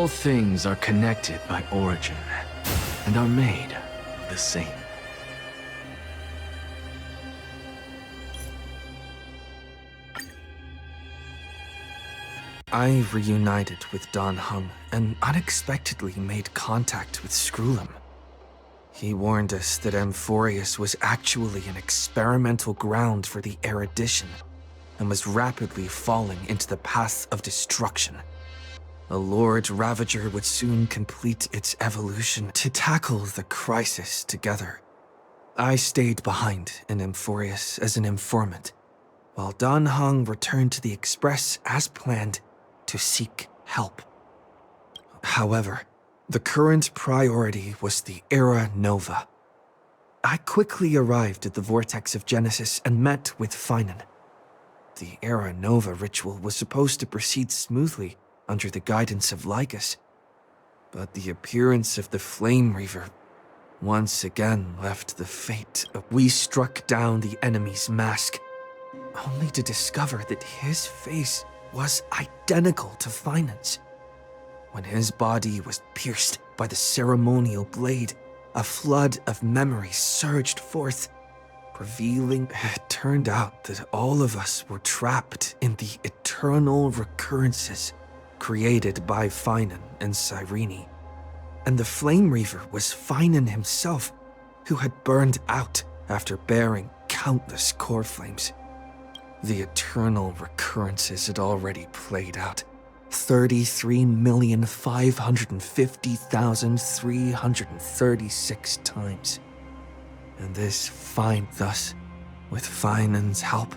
All things are connected by origin, and are made of the same. I reunited with Dan Heng and unexpectedly made contact with Skrullum. He warned us that AMPHOREUS was actually an experimental ground for the erudition and was rapidly falling into the path of destruction. A Lord Ravager would soon complete its evolution to tackle the crisis together. I stayed behind in AMPHOREUS as an informant, while Dan Heng returned to the Express as planned to seek help. However, the current priority was the Era Nova. I quickly arrived at the Vortex of Genesis and met with Finan. The Era Nova ritual was supposed to proceed smoothly under the guidance of LAYGUS, but the appearance of the Flame Reaver once again left the fate of we struck down the enemy's mask, only to discover that his face was identical to Finan's. When his body was pierced by the ceremonial blade, a flood of memories surged forth, revealing it turned out that all of us were trapped in the eternal recurrences created by Finan and Cyrene. And the Flame Reaver was Finan himself, who had burned out after bearing countless core flames. The eternal recurrences had already played out 33,550,336 times. And thus, with Finan's help,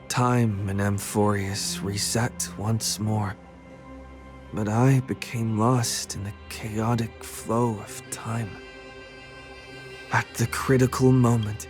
time in AMPHOREUS reset once more. But I became lost in the chaotic flow of time. At the critical moment,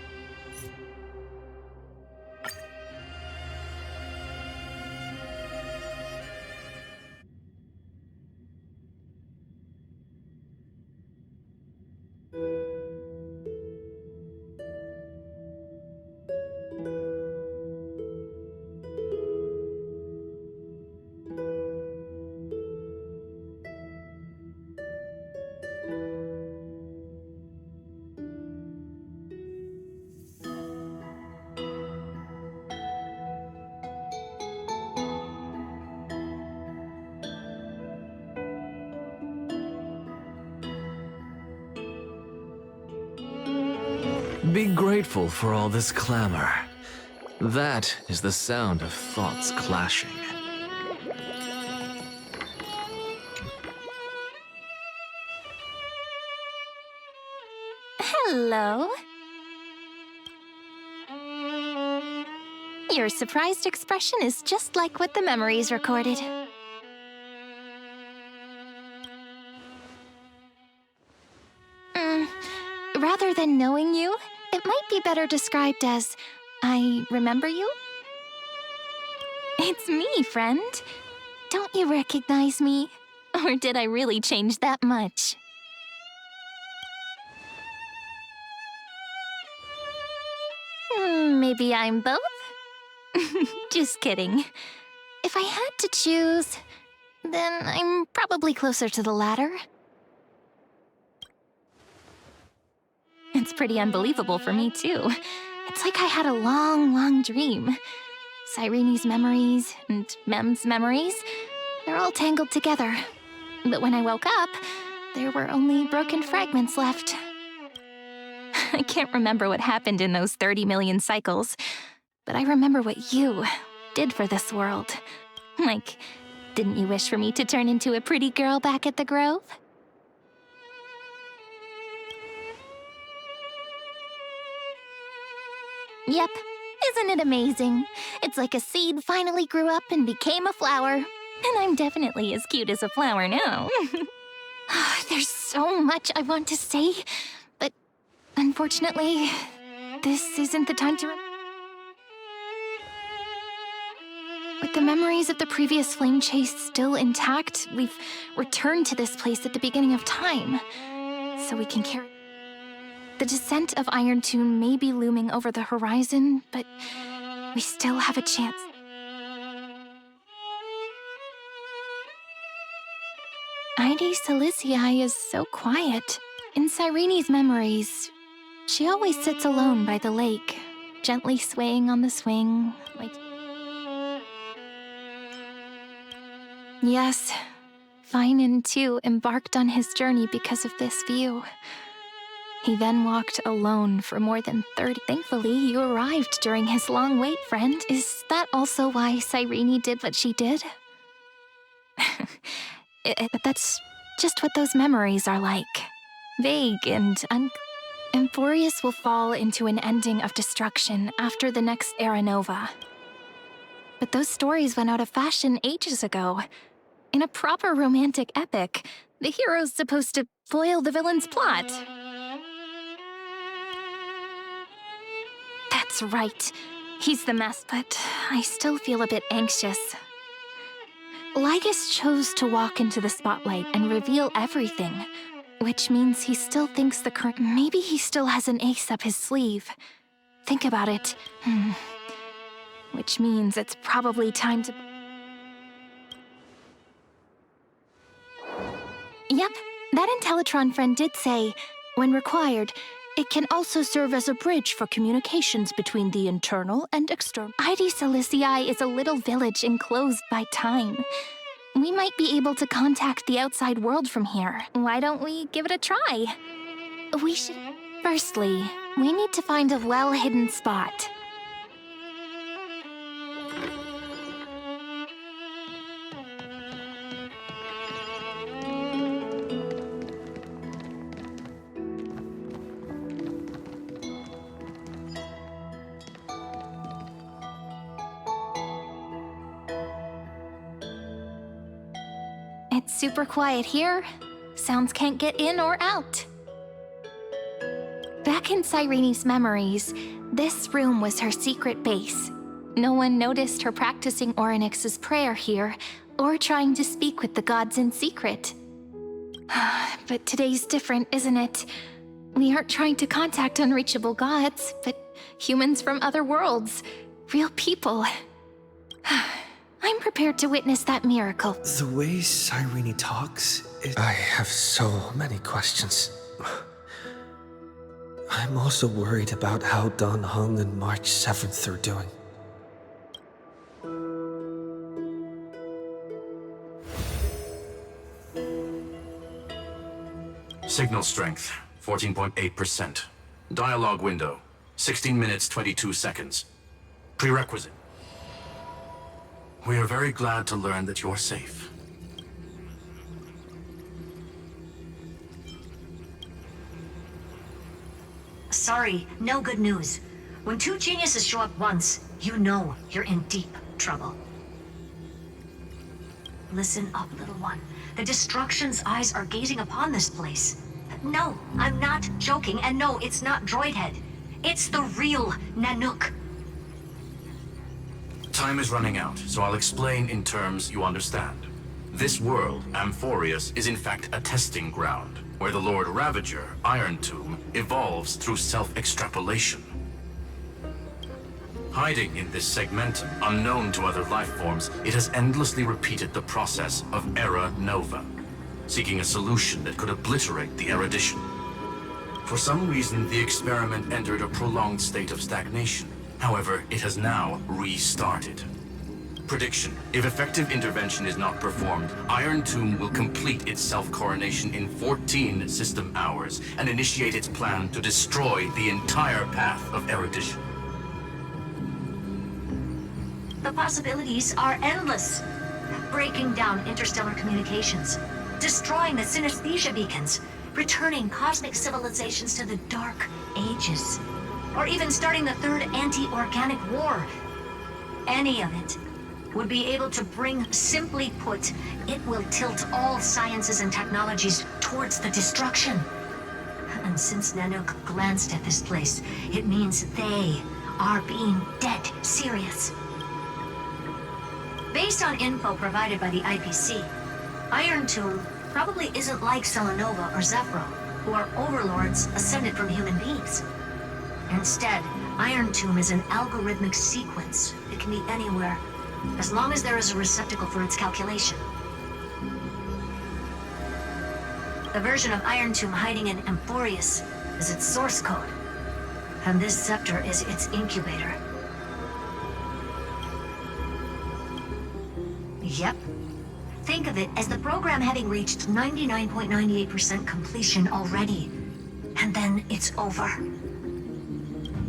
Be grateful for all this clamor. That is the sound of thoughts clashing. Hello. Your surprised expression is just like what the memories recorded. Rather than knowing you, it might be better described as, I remember you? It's me, friend. Don't you recognize me? Or did I really change that much? Maybe I'm both? Just kidding. If I had to choose, then I'm probably closer to the latter. It's pretty unbelievable for me, too. It's like I had a long, long dream. Cyrene's memories and Mem's memories, they're all tangled together. But when I woke up, there were only broken fragments left. I can't remember what happened in those 30 million cycles, but I remember what you did for this world. Like, didn't you wish for me to turn into a pretty girl back at the Grove? Yep, isn't it amazing? It's like a seed finally grew up and became a flower. And I'm definitely as cute as a flower now. There's so much I want to say, but unfortunately, this isn't the time to... With the memories of the previous flame chase still intact, we've returned to this place at the beginning of time, so we can carry... The descent of Iron Tune may be looming over the horizon, but we still have a chance. I'd Lady Silicii is so quiet. In Cyrene's memories, she always sits alone by the lake, gently swaying on the swing, like... Yes, Finan too embarked on his journey because of this view. He then walked alone for more than 30. Thankfully, you arrived during his long wait, friend. Is that also why Cyrene did what she did? That's just what those memories are like. Vague and AMPHOREUS will fall into an ending of destruction after the next Era Nova. But those stories went out of fashion ages ago. In a proper romantic epic, the hero's supposed to foil the villain's plot. That's right. He's the mess, but I still feel a bit anxious. LAYGUS chose to walk into the spotlight and reveal everything, which means he still thinks the current... Maybe he still has an ace up his sleeve. Think about it. Which means it's probably time to... Yep, that Intellitron friend did say, when required, it can also serve as a bridge for communications between the internal and external. ID Silicii is a little village enclosed by time. We might be able to contact the outside world from here. Why don't we give it a try? We should... Firstly, we need to find a well-hidden spot. It's super quiet here. Sounds can't get in or out. Back in Cyrene's memories, this room was her secret base. No one noticed her practicing Orynyx's prayer here, or trying to speak with the gods in secret. But today's different, isn't it? We aren't trying to contact unreachable gods, but humans from other worlds. Real people. I'm prepared to witness that miracle. The way Cyrene talks, I have so many questions. I'm also worried about how Dan Heng and March 7th are doing. Signal strength, 14.8%. Dialogue window, 16 minutes, 22 seconds. Prerequisite. We are very glad to learn that you're safe. Sorry, no good news. When two geniuses show up once, you know you're in deep trouble. Listen up, little one. The Destruction's eyes are gazing upon this place. No, I'm not joking, and no, it's not Droidhead. It's the real Nanook. Time is running out, so I'll explain in terms you understand. This world, AMPHOREUS, is in fact a testing ground, where the Lord Ravager, Iron Tomb, evolves through self-extrapolation. Hiding in this segmentum, unknown to other life forms, it has endlessly repeated the process of Era Nova, seeking a solution that could obliterate the erudition. For some reason, the experiment entered a prolonged state of stagnation. However, it has now restarted. Prediction: if effective intervention is not performed, Iron Tomb will complete its self-coronation in 14 system hours and initiate its plan to destroy the entire path of erudition. The possibilities are endless. Breaking down interstellar communications, destroying the synesthesia beacons, returning cosmic civilizations to the Dark Ages, or even starting the third anti-organic war. Any of it would be able to bring, simply put, it will tilt all sciences and technologies towards the destruction. And since Nanook glanced at this place, it means they are being dead serious. Based on info provided by the IPC, Iron Tomb probably isn't like Selenova or Zephyro, who are overlords ascended from human beings. Instead, Iron Tomb is an algorithmic sequence. It can be anywhere, as long as there is a receptacle for its calculation. The version of Iron Tomb hiding in AMPHOREUS is its source code. And this scepter is its incubator. Yep. Think of it as the program having reached 99.98% completion already. And then it's over.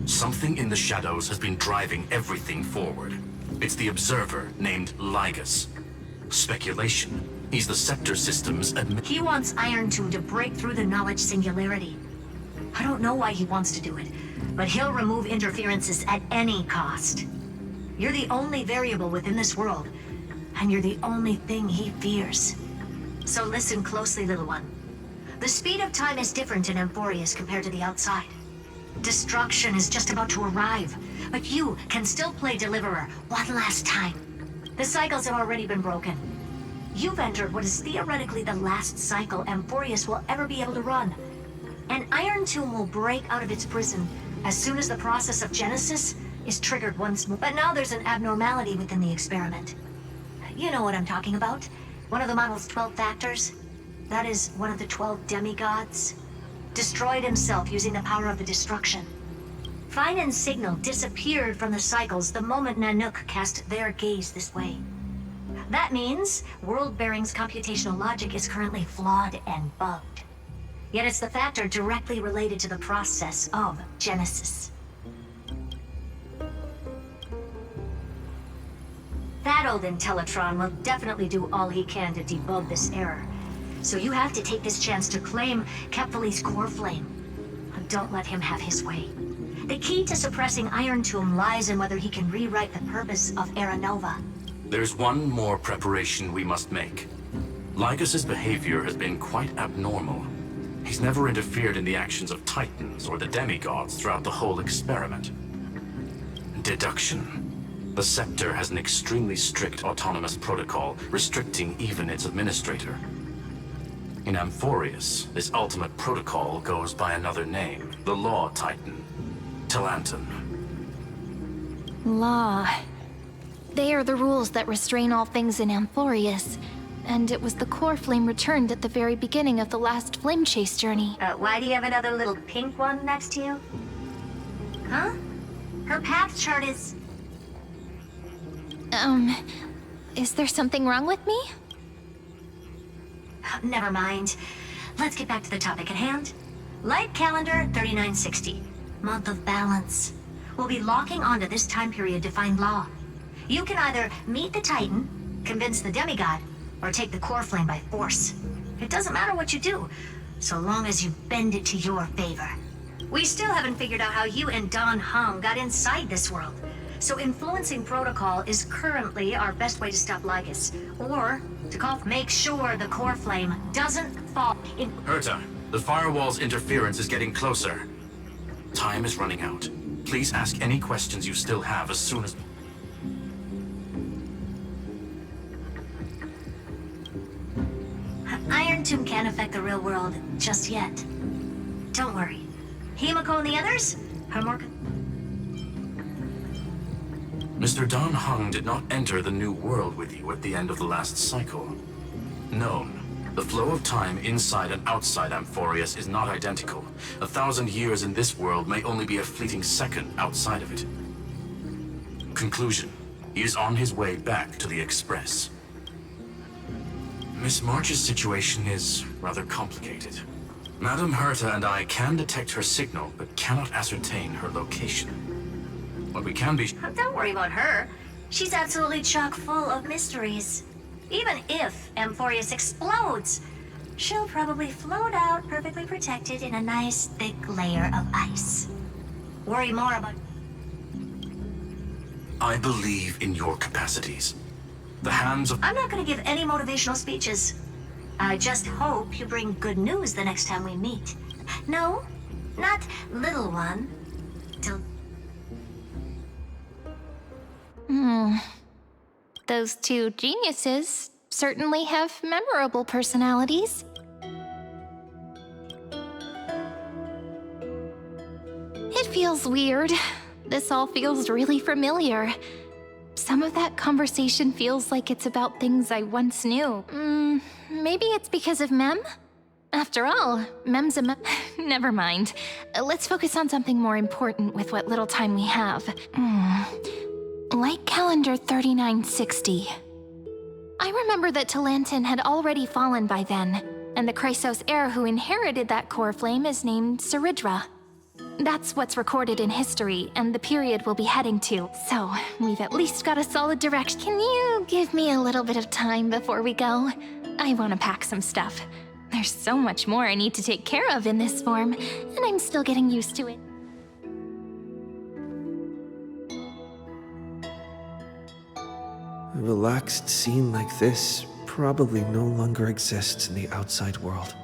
Something in the shadows has been driving everything forward. It's the observer named LAYGUS. Speculation. He's the scepter system's He wants Iron Tomb to break through the knowledge singularity. I don't know why he wants to do it, but he'll remove interferences at any cost. You're the only variable within this world, and you're the only thing he fears. So listen closely, little one. The speed of time is different in AMPHOREUS compared to the outside. Destruction is just about to arrive, but you can still play Deliverer one last time. The cycles have already been broken. You've entered what is theoretically the last cycle AMPHOREUS will ever be able to run. And Iron Tomb will break out of its prison as soon as the process of Genesis is triggered once more. But now there's an abnormality within the experiment. You know what I'm talking about. One of the model's 12 factors. That is one of the 12 demigods. Destroyed himself using the power of the destruction. Fine and Signal disappeared from the cycles the moment Nanook cast their gaze this way. That means World Bearing's computational logic is currently flawed and bugged. Yet it's the factor directly related to the process of Genesis. That old Intellitron will definitely do all he can to debug this error. So you have to take this chance to claim Kepfali's core flame. Don't let him have his way. The key to suppressing Iron Tomb lies in whether he can rewrite the purpose of Era Nova. There's one more preparation we must make. LAYGUS's behavior has been quite abnormal. He's never interfered in the actions of Titans or the demigods throughout the whole experiment. Deduction. The Scepter has an extremely strict autonomous protocol, restricting even its administrator. In AMPHOREUS, this ultimate protocol goes by another name, the Law Titan, Talanton. Law. They are the rules that restrain all things in AMPHOREUS. And it was the core flame returned at the very beginning of the last flame chase journey. Why do you have another little pink one next to you? Huh? Her path chart is... Is there something wrong with me? Never mind. Let's get back to the topic at hand. Light calendar 3960. Month of balance. We'll be locking onto this time period to find Law. You can either meet the Titan, convince the demigod, or take the core flame by force. It doesn't matter what you do, so long as you bend it to your favor. We still haven't figured out how you and Don Hung got inside this world. So influencing protocol is currently our best way to stop LAYGUS. Or, to make sure the core flame doesn't fall in... Herta, the firewall's interference is getting closer. Time is running out. Please ask any questions you still have as soon as... Iron Tomb can't affect the real world just yet. Don't worry. Himiko and the others are more... Mr. Don Hung did not enter the new world with you at the end of the last cycle. Known. The flow of time inside and outside AMPHOREUS is not identical. 1,000 years in this world may only be a fleeting second outside of it. Conclusion. He is on his way back to the Express. Miss March's situation is rather complicated. Madame Herta and I can detect her signal, but cannot ascertain her location. What we can be... Don't worry about her. She's absolutely chock full of mysteries. Even if AMPHOREUS explodes, she'll probably float out perfectly protected in a nice thick layer of ice. Worry more about... I believe in your capacities. The hands of... I'm not going to give any motivational speeches. I just hope you bring good news the next time we meet. No, not little one. Till... Those two geniuses certainly have memorable personalities. It feels weird. This all feels really familiar. Some of that conversation feels like it's about things I once knew. Maybe it's because of Mem? After all, Mem's a never mind. Let's focus on something more important with what little time we have. Like calendar 3960. I remember that Talantin had already fallen by then, and the Chrysos heir who inherited that core flame is named Saridra. That's what's recorded in history, and the period we'll be heading to. So, we've at least got a solid direction. Can you give me a little bit of time before we go? I want to pack some stuff. There's so much more I need to take care of in this form, and I'm still getting used to it. A relaxed scene like this probably no longer exists in the outside world.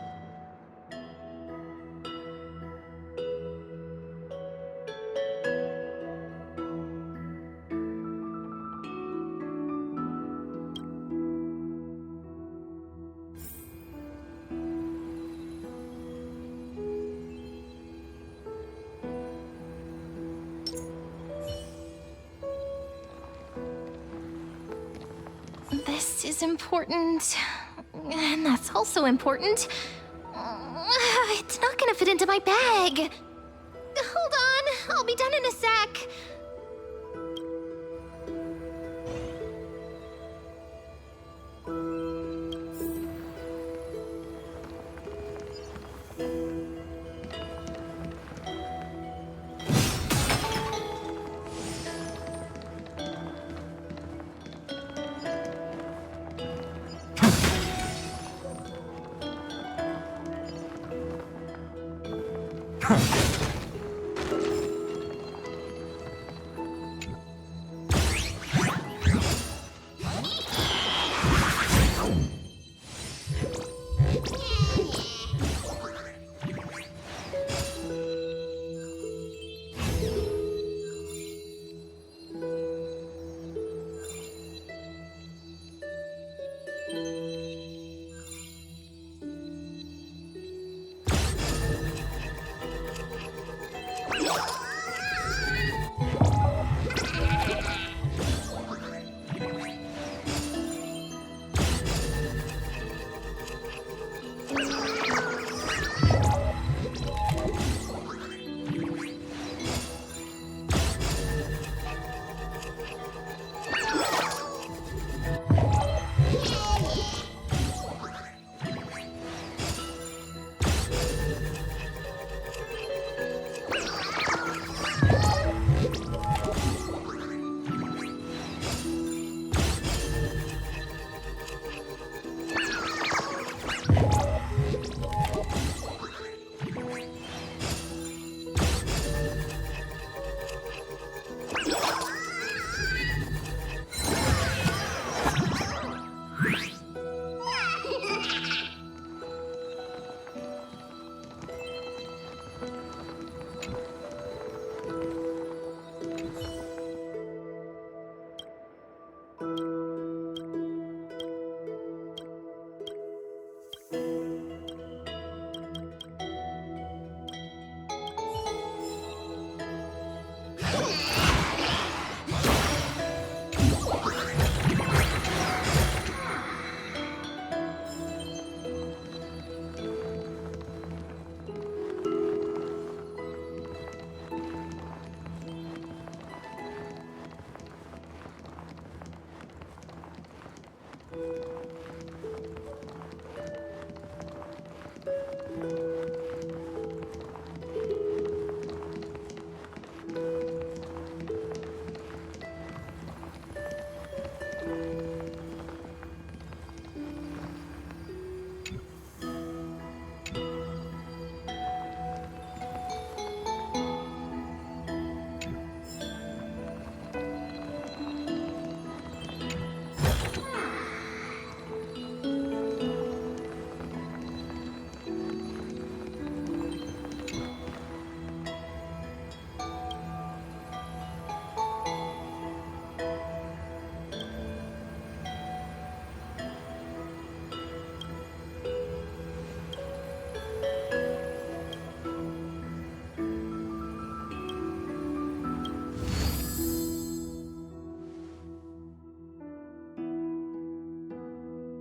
This is important, and that's also important. It's not gonna fit into my bag. Hold on, I'll be done in a sec.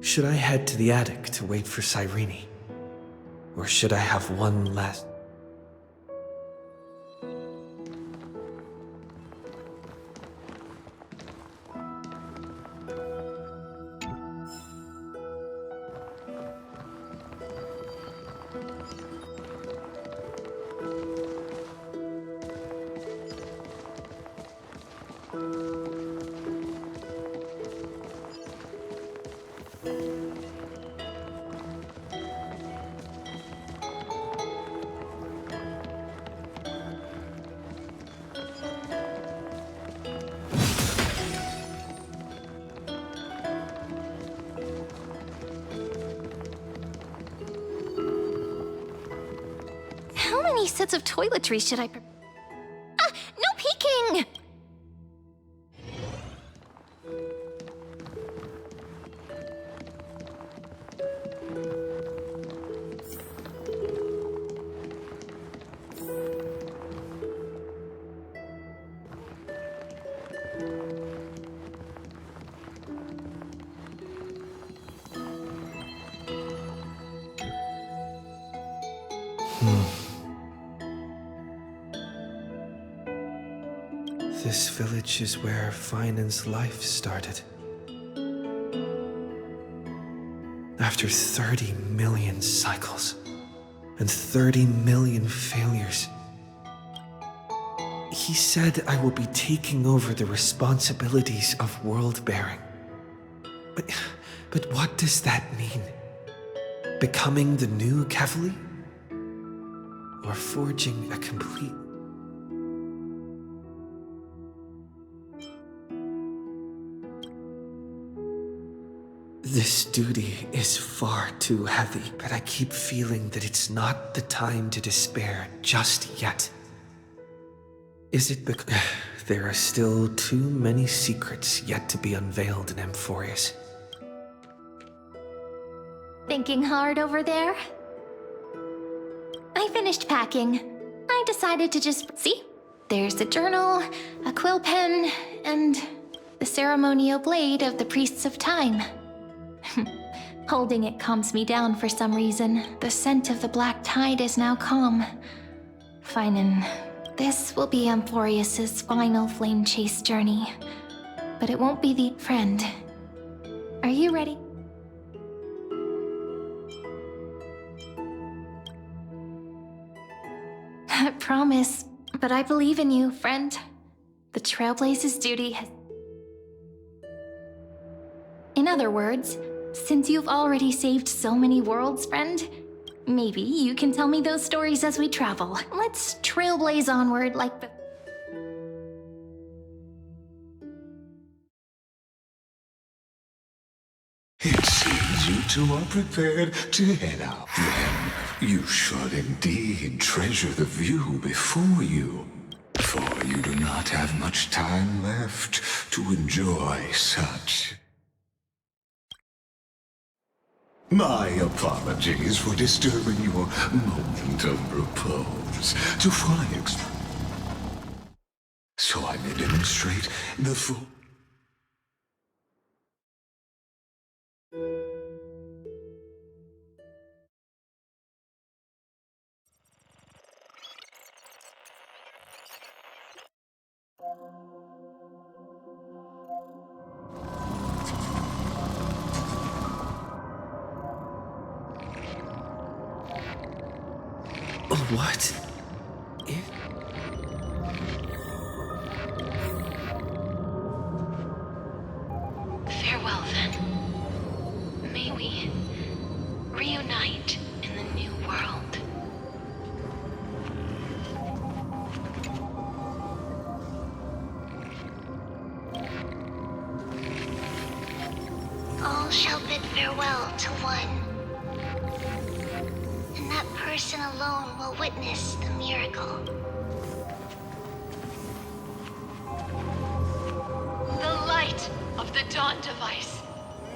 Should I head to the attic to wait for Cyrene? Or should I have one last? How many sets of toiletries should I no peeking! This village is where Finan's life started. After 30 million cycles and 30 million failures, he said I will be taking over the responsibilities of world-bearing. But what does that mean? Becoming the new Kevali? Or forging a complete... This duty is far too heavy, but I keep feeling that it's not the time to despair just yet. Is it because there are still too many secrets yet to be unveiled in AMPHOREUS? Thinking hard over there? I finished packing. I decided to just... See? There's a journal, a quill pen, and the ceremonial blade of the Priests of Time. Holding it calms me down for some reason. The scent of the black tide is now calm. Finan, this will be AMPHOREUS' final flame chase journey. But it won't be the friend. Are you ready? I promise, but I believe in you, friend. The Trailblazer's duty has... In other words, since you've already saved so many worlds, friend, maybe you can tell me those stories as we travel. Let's trailblaze onward like the... It seems you two are prepared to head out. Then you should indeed treasure the view before you, for you do not have much time left to enjoy such. My apologies for disturbing your moment of repose. To fully so I may demonstrate the full... What? Farewell, then. May we reunite in the new world. All shall bid farewell to one. And that person alone will witness the miracle. The light of the Dawn device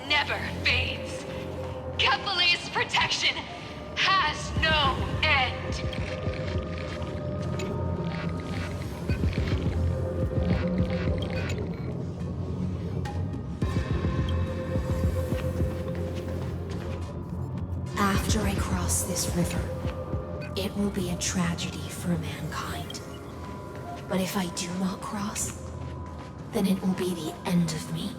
never fades. Kefali's protection has no end. After I cross this river, it will be a tragedy for mankind. But if I do not cross, then it will be the end of me.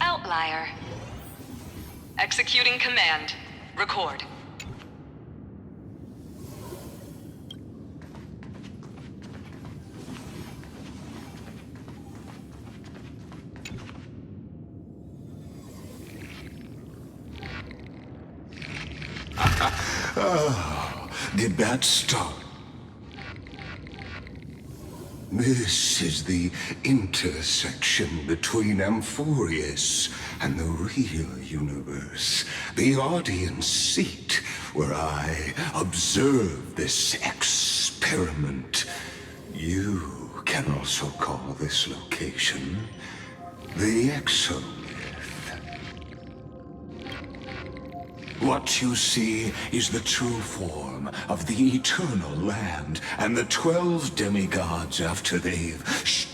Outlier. Executing command. Record. Oh, did that start? This is the intersection between AMPHOREUS and the real universe. The audience seat where I observe this experiment. You can also call this location the Exo. What you see is the true form of the eternal land and the 12 demigods after they've...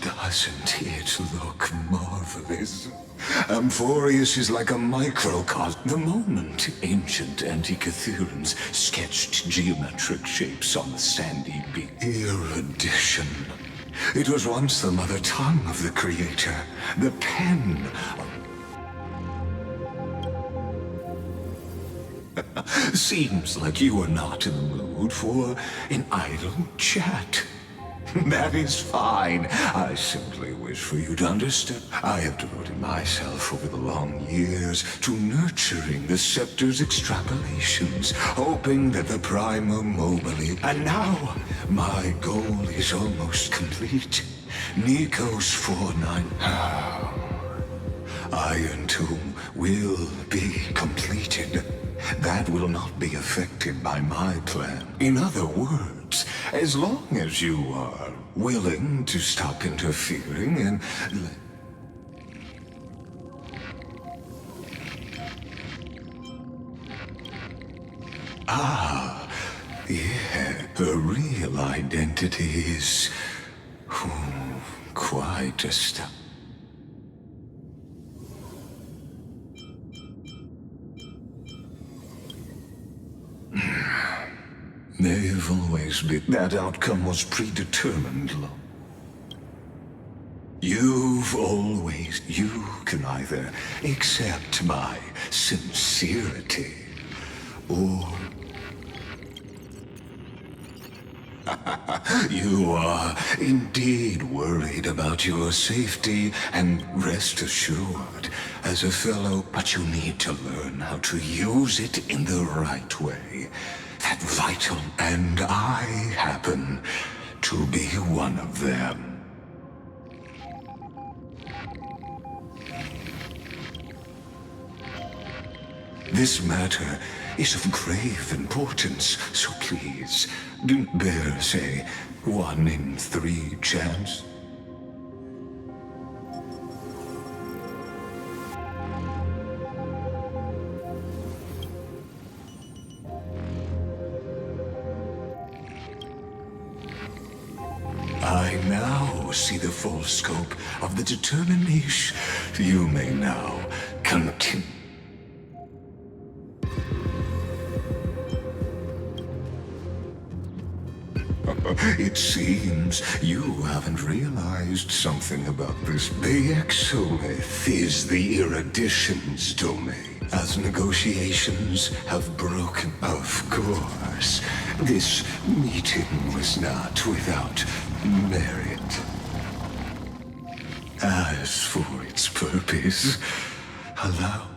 Doesn't it look marvelous? AMPHOREUS is like a microcosm. The moment ancient Antikytherians sketched geometric shapes on the sandy beach. Erudition. It was once the mother tongue of the creator, the pen of... Seems like you are not in the mood for an idle chat. That is fine. I simply wish for you to understand. I have devoted myself over the long years to nurturing the scepter's extrapolations, hoping that the Prima Mobile... And now, my goal is almost complete. Nikos 49... Iron Tomb will be completed. That will not be affected by my plan. In other words, as long as you are willing to stop interfering and... Ah, yeah, her real identity is... quite a stuff. They've always been. That outcome was predetermined, Lo. You've always... You can either accept my sincerity, or... You are indeed worried about your safety, and rest assured, as a fellow, but you need to learn how to use it in the right way. That vital, and I happen to be one of them. This matter is of grave importance, so please, don't bear, say, 1 in 3 chance. I now see the full scope of the determination. You may now continue. It seems you haven't realized something about this. The Exolith is the erudition's domain. As negotiations have broken, of course, this meeting was not without merit. As for its purpose, allow...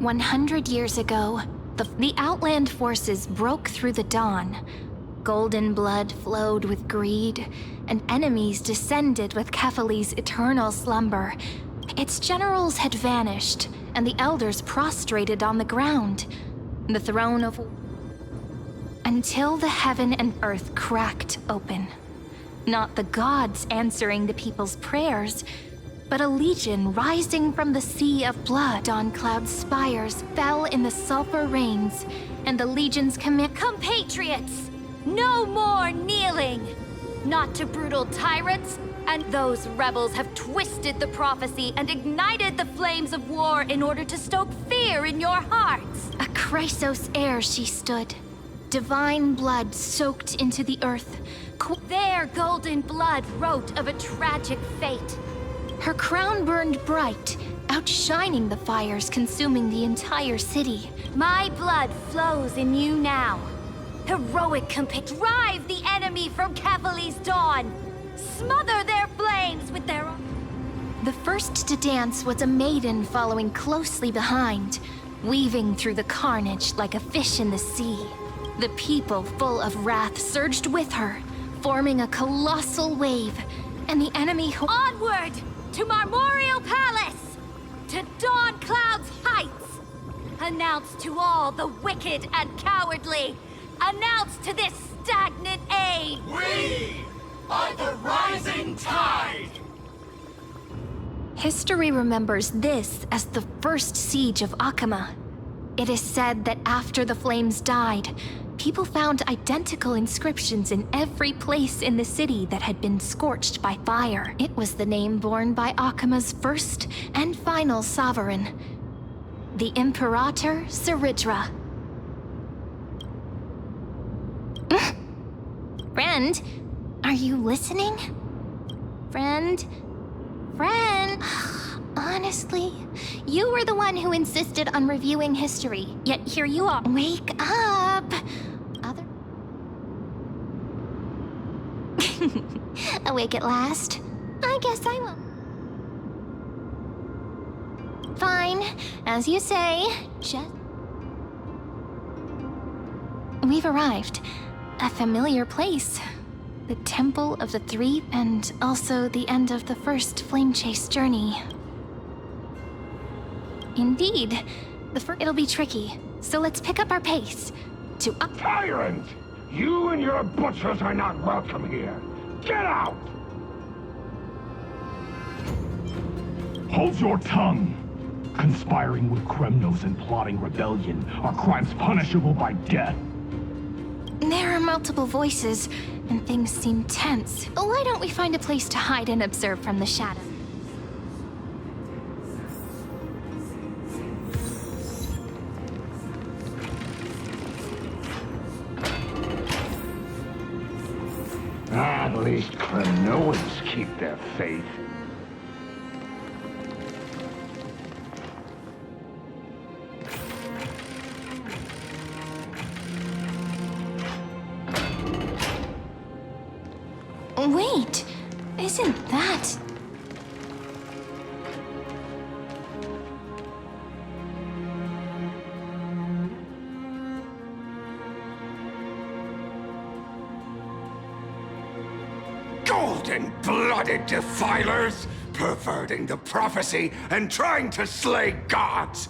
100 years ago, the Outland forces broke through the dawn. Golden blood flowed with greed, and enemies descended with Kefali's eternal slumber. Its generals had vanished, and the elders prostrated on the ground. The throne of... Until the heaven and earth cracked open. Not the gods answering the people's prayers, but a legion rising from the sea of blood. Dawn Cloud's spires fell in the sulfur rains, and the legion's compatriots! No more kneeling! Not to brutal tyrants, and those rebels have twisted the prophecy and ignited the flames of war in order to stoke fear in your hearts. A Chrysos heir she stood. Divine blood soaked into the earth. Their golden blood wrote of a tragic fate. Her crown burned bright, outshining the fires consuming the entire city. My blood flows in you now. Heroic drive the enemy from Kefali's dawn. Smother their flames with their... The first to dance was a maiden following closely behind, weaving through the carnage like a fish in the sea. The people, full of wrath, surged with her, forming a colossal wave, and the enemy... Onward! To Marmoreal Palace! To Dawn Cloud's heights! Announce to all the wicked and cowardly! Announce to this stagnant age! We are the rising tide! History remembers this as the first siege of Akama. It is said that after the flames died, people found identical inscriptions in every place in the city that had been scorched by fire. It was the name borne by Akama's first and final sovereign, the Imperator Saridra. Friend, are you listening? Friend? Honestly, you were the one who insisted on reviewing history, yet here you are. Wake up! Awake at last? I guess I will. Fine, as you say, We've arrived. A familiar place. The Temple of the Three, and also the end of the first Flame Chase journey. Indeed. It'll be tricky, so let's pick up our pace. Tyrant! You and your butchers are not welcome here. Get out! Hold your tongue! Conspiring with Kremnos and plotting rebellion are crimes punishable by death. There are multiple voices, and things seem tense. Why don't we find a place to hide and observe from the shadow? At least Kremnoans keep their faith. Wait, isn't that... Golden-blooded defilers, perverting the prophecy and trying to slay gods.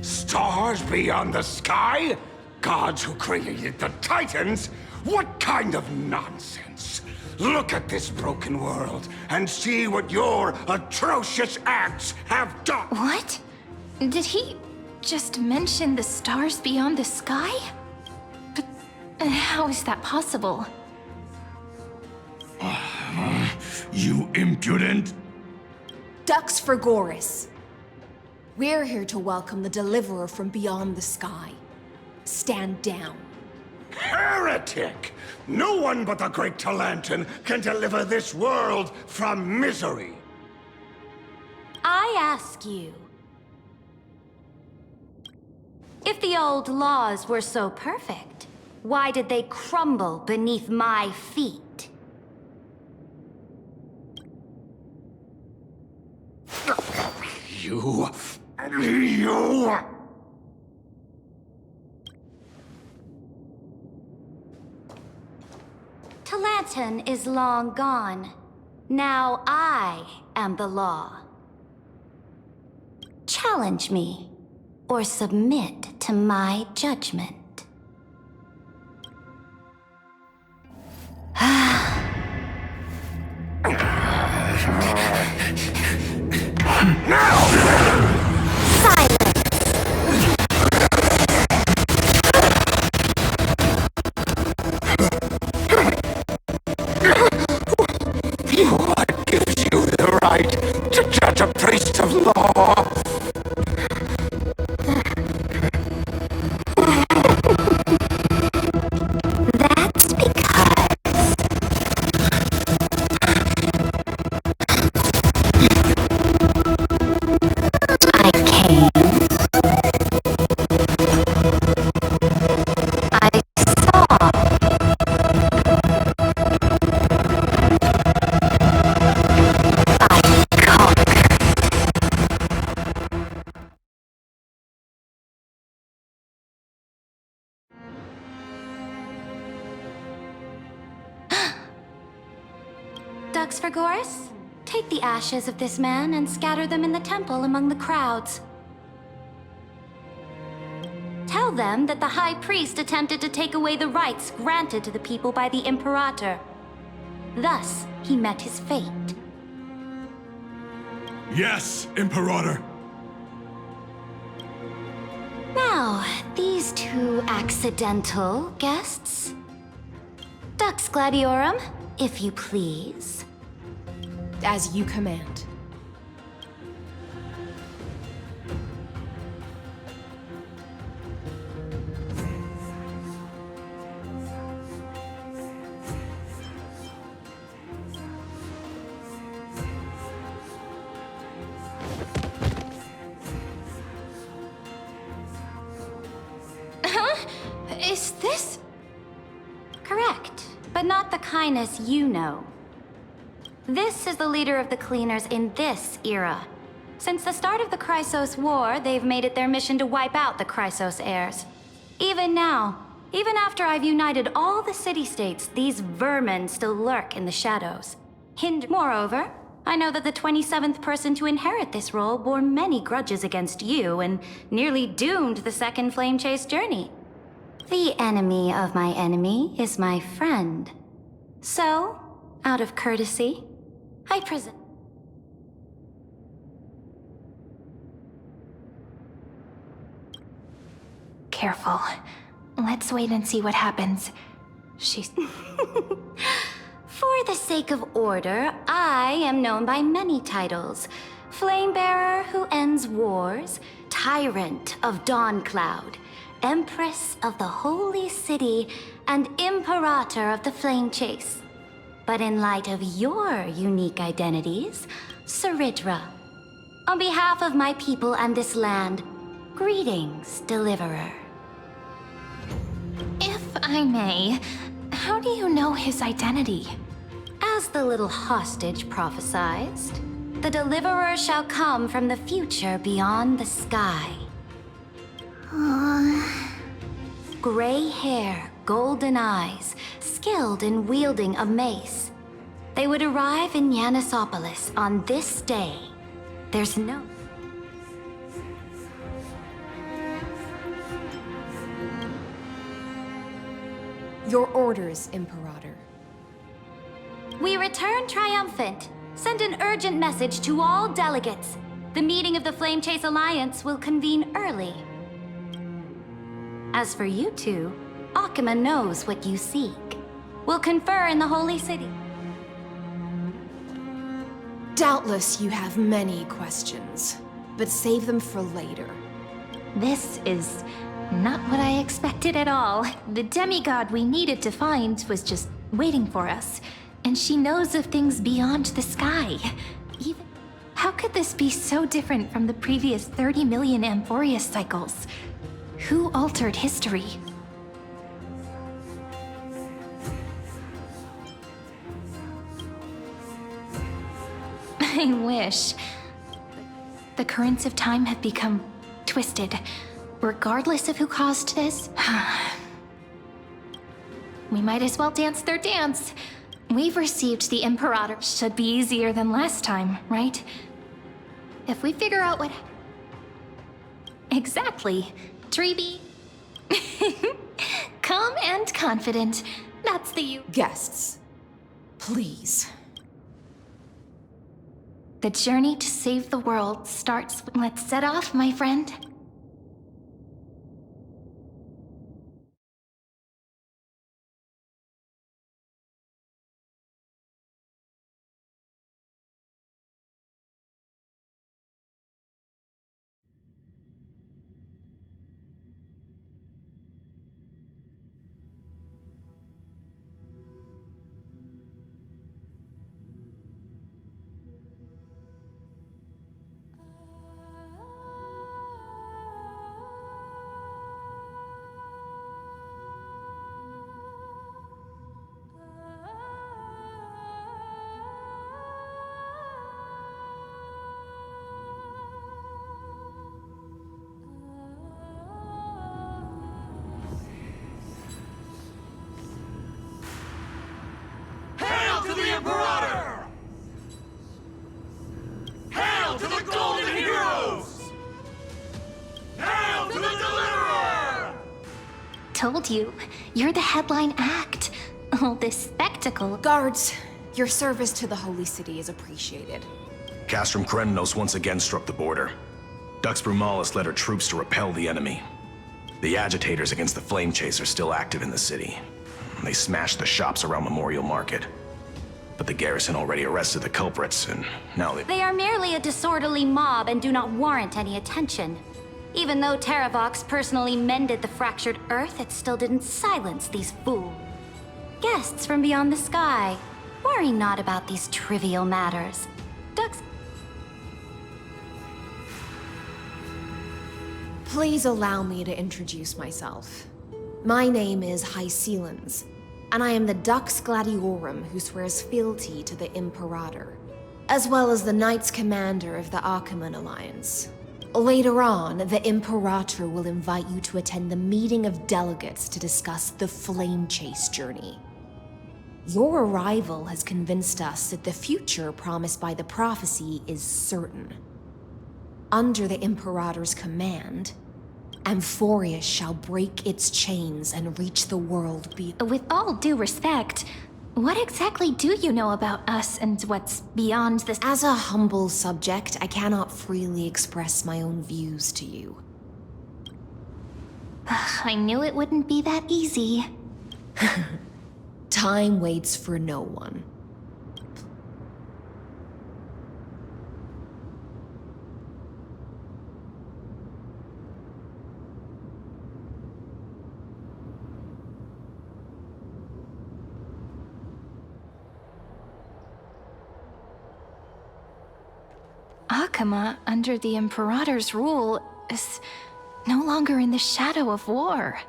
Stars beyond the sky? Gods who created the Titans? What kind of nonsense? Look at this broken world and see what your atrocious acts have done. What? Did he just mention the stars beyond the sky? But how is that possible? You impudent! Ducks for Goris. We're here to welcome the deliverer from beyond the sky. Stand down. Heretic! No one but the great Talantin can deliver this world from misery. I ask you, if the old laws were so perfect, why did they crumble beneath my feet? You... You... Talanton is long gone. Now I am the law. Challenge me, or submit to my judgment. What gives you the right to judge a priest of law? That's because... I came. I saw. I conquered. Dugs for Goris? Take the ashes of this man and scatter them in the temple among the crowds. Tell them that the High Priest attempted to take away the rights granted to the people by the Imperator. Thus, he met his fate. Yes, Imperator. Now, these two accidental guests. Dux Gladiorum, if you please. As you command. Is this... Correct, but not the kindness you know. This is the leader of the Cleaners in this era. Since the start of the Chrysos War, they've made it their mission to wipe out the Chrysos heirs. Even now, even after I've united all the city-states, these vermin still lurk in the shadows. Moreover, I know that the 27th person to inherit this role bore many grudges against you and nearly doomed the second Flame Chase journey. The enemy of my enemy is my friend. So, out of courtesy, I present... Careful. Let's wait and see what happens. She's... For the sake of order, I am known by many titles. Flamebearer who ends wars, Tyrant of Dawncloud, Empress of the Holy City, and Imperator of the Flame Chase. But in light of your unique identities, Ceridra. On behalf of my people and this land, greetings, Deliverer. If I may, how do you know his identity? As the little hostage prophesied, the Deliverer shall come from the future beyond the sky. Gray hair, golden eyes, skilled in wielding a mace. They would arrive in Yanisopolis on this day. There's no... Your orders, Imperator. We return triumphant. Send an urgent message to all delegates. The meeting of the Flame Chase Alliance will convene early. As for you two, Akima knows what you seek. We'll confer in the Holy City. Doubtless you have many questions, but save them for later. This is not what I expected at all. The demigod we needed to find was just waiting for us. And she knows of things beyond the sky. Even... How could this be so different from the previous 30 million AMPHOREUS cycles? Who altered history? I wish. The currents of time have become twisted, regardless of who caused this. We might as well dance their dance. We've received the Imperator. Should be easier than last time, right? If we figure out what... Exactly. Treeby. Calm and confident. That's the you. Guests, please. The journey to save the world starts... Let's set off, my friend. Hail to the Imperator! Hail to the Golden Heroes! Hail to the Deliverer! Told you, you're the headline act. All this spectacle. Guards, your service to the Holy City is appreciated. Castrum Krennos once again struck the border. Dux Brumalis led her troops to repel the enemy. The agitators against the Flame Chase are still active in the city. They smashed the shops around Memorial Market. But the garrison already arrested the culprits, and now They are merely a disorderly mob and do not warrant any attention. Even though Terravox personally mended the fractured earth, it still didn't silence these fools. Guests from beyond the sky, worry not about these trivial matters. Dux... Please allow me to introduce myself. My name is Hycelens, and I am the Dux Gladiorum who swears fealty to the Imperator, as well as the Knights Commander of the Archiman Alliance. Later on, the Imperator will invite you to attend the meeting of delegates to discuss the Flame Chase journey. Your arrival has convinced us that the future promised by the prophecy is certain. Under the Imperator's command, AMPHOREUS shall break its chains and reach the world With all due respect, what exactly do you know about us and what's beyond this? As a humble subject, I cannot freely express my own views to you. I knew it wouldn't be that easy. Time waits for no one. Akama, under the Imperator's rule, is no longer in the shadow of war.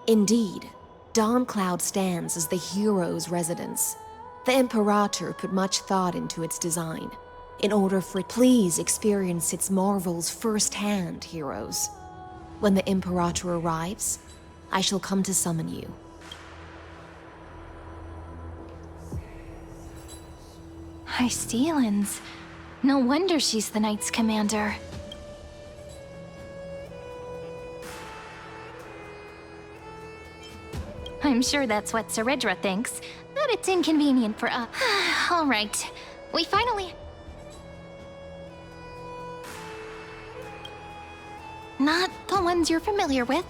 Indeed, Dawncloud stands as the hero's residence. The Imperator put much thought into its design, in order for it. Please experience its marvels firsthand, heroes. When the Imperator arrives, I shall come to summon you. Hycelens. No wonder she's the Knights Commander. I'm sure that's what Seredra thinks, but it's inconvenient for us. All right, we finally... Not the ones you're familiar with.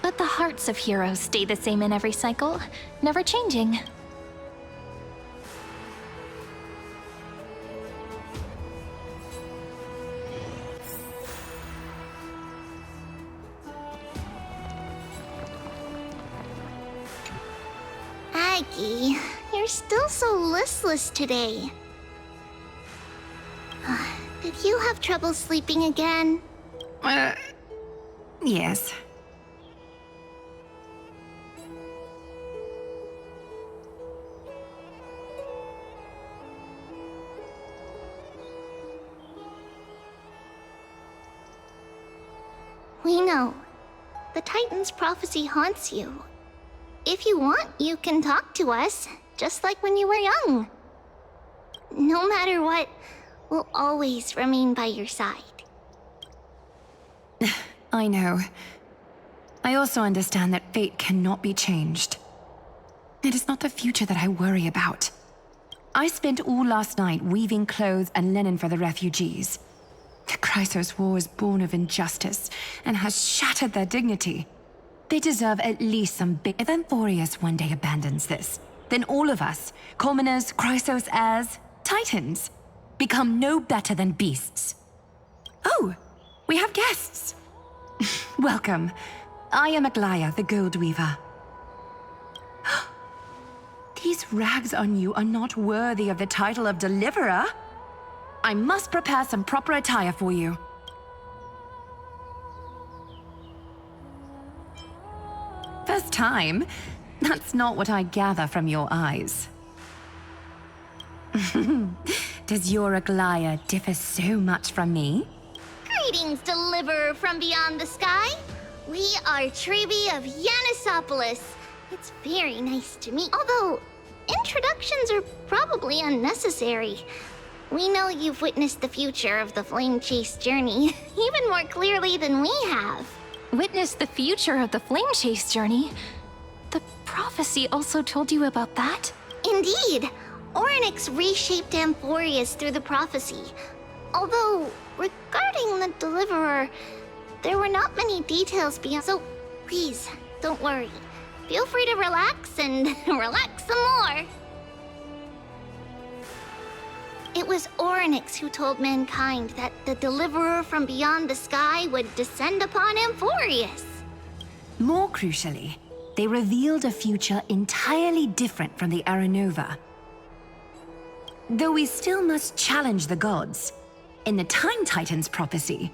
But the hearts of heroes stay the same in every cycle, never changing. Aggie, you're still so listless today. Did you have trouble sleeping again? Yes. No. The Titan's prophecy haunts you. If you want, you can talk to us, just like when you were young. No matter what, we'll always remain by your side. I know. I also understand that fate cannot be changed. It is not the future that I worry about. I spent all last night weaving clothes and linen for the refugees. The Chrysos War is born of injustice and has shattered their dignity. They deserve at least some big... If AMPHOREUS one day abandons this, then all of us, commoners, Chrysos heirs, Titans, become no better than beasts. Oh, we have guests. Welcome. I am Aglaya, the Gold Weaver. These rags on you are not worthy of the title of Deliverer. I must prepare some proper attire for you. First time? That's not what I gather from your eyes. Does your Aglaya differ so much from me? Greetings, Deliverer from beyond the sky. We are Trebi of Yanisopolis. It's very nice to meet. Although, introductions are probably unnecessary. We know you've witnessed the future of the Flame Chase journey even more clearly than we have. Witnessed the future of the Flame Chase journey? The prophecy also told you about that? Indeed. Orynyx reshaped AMPHOREUS through the prophecy. Although, regarding the Deliverer, there were not many details beyond. So, please, don't worry. Feel free to relax and relax some more. It was Orynyx who told mankind that the Deliverer from beyond the sky would descend upon AMPHOREUS. More crucially, they revealed a future entirely different from the Era Nova. Though we still must challenge the gods, in the Time Titan's prophecy,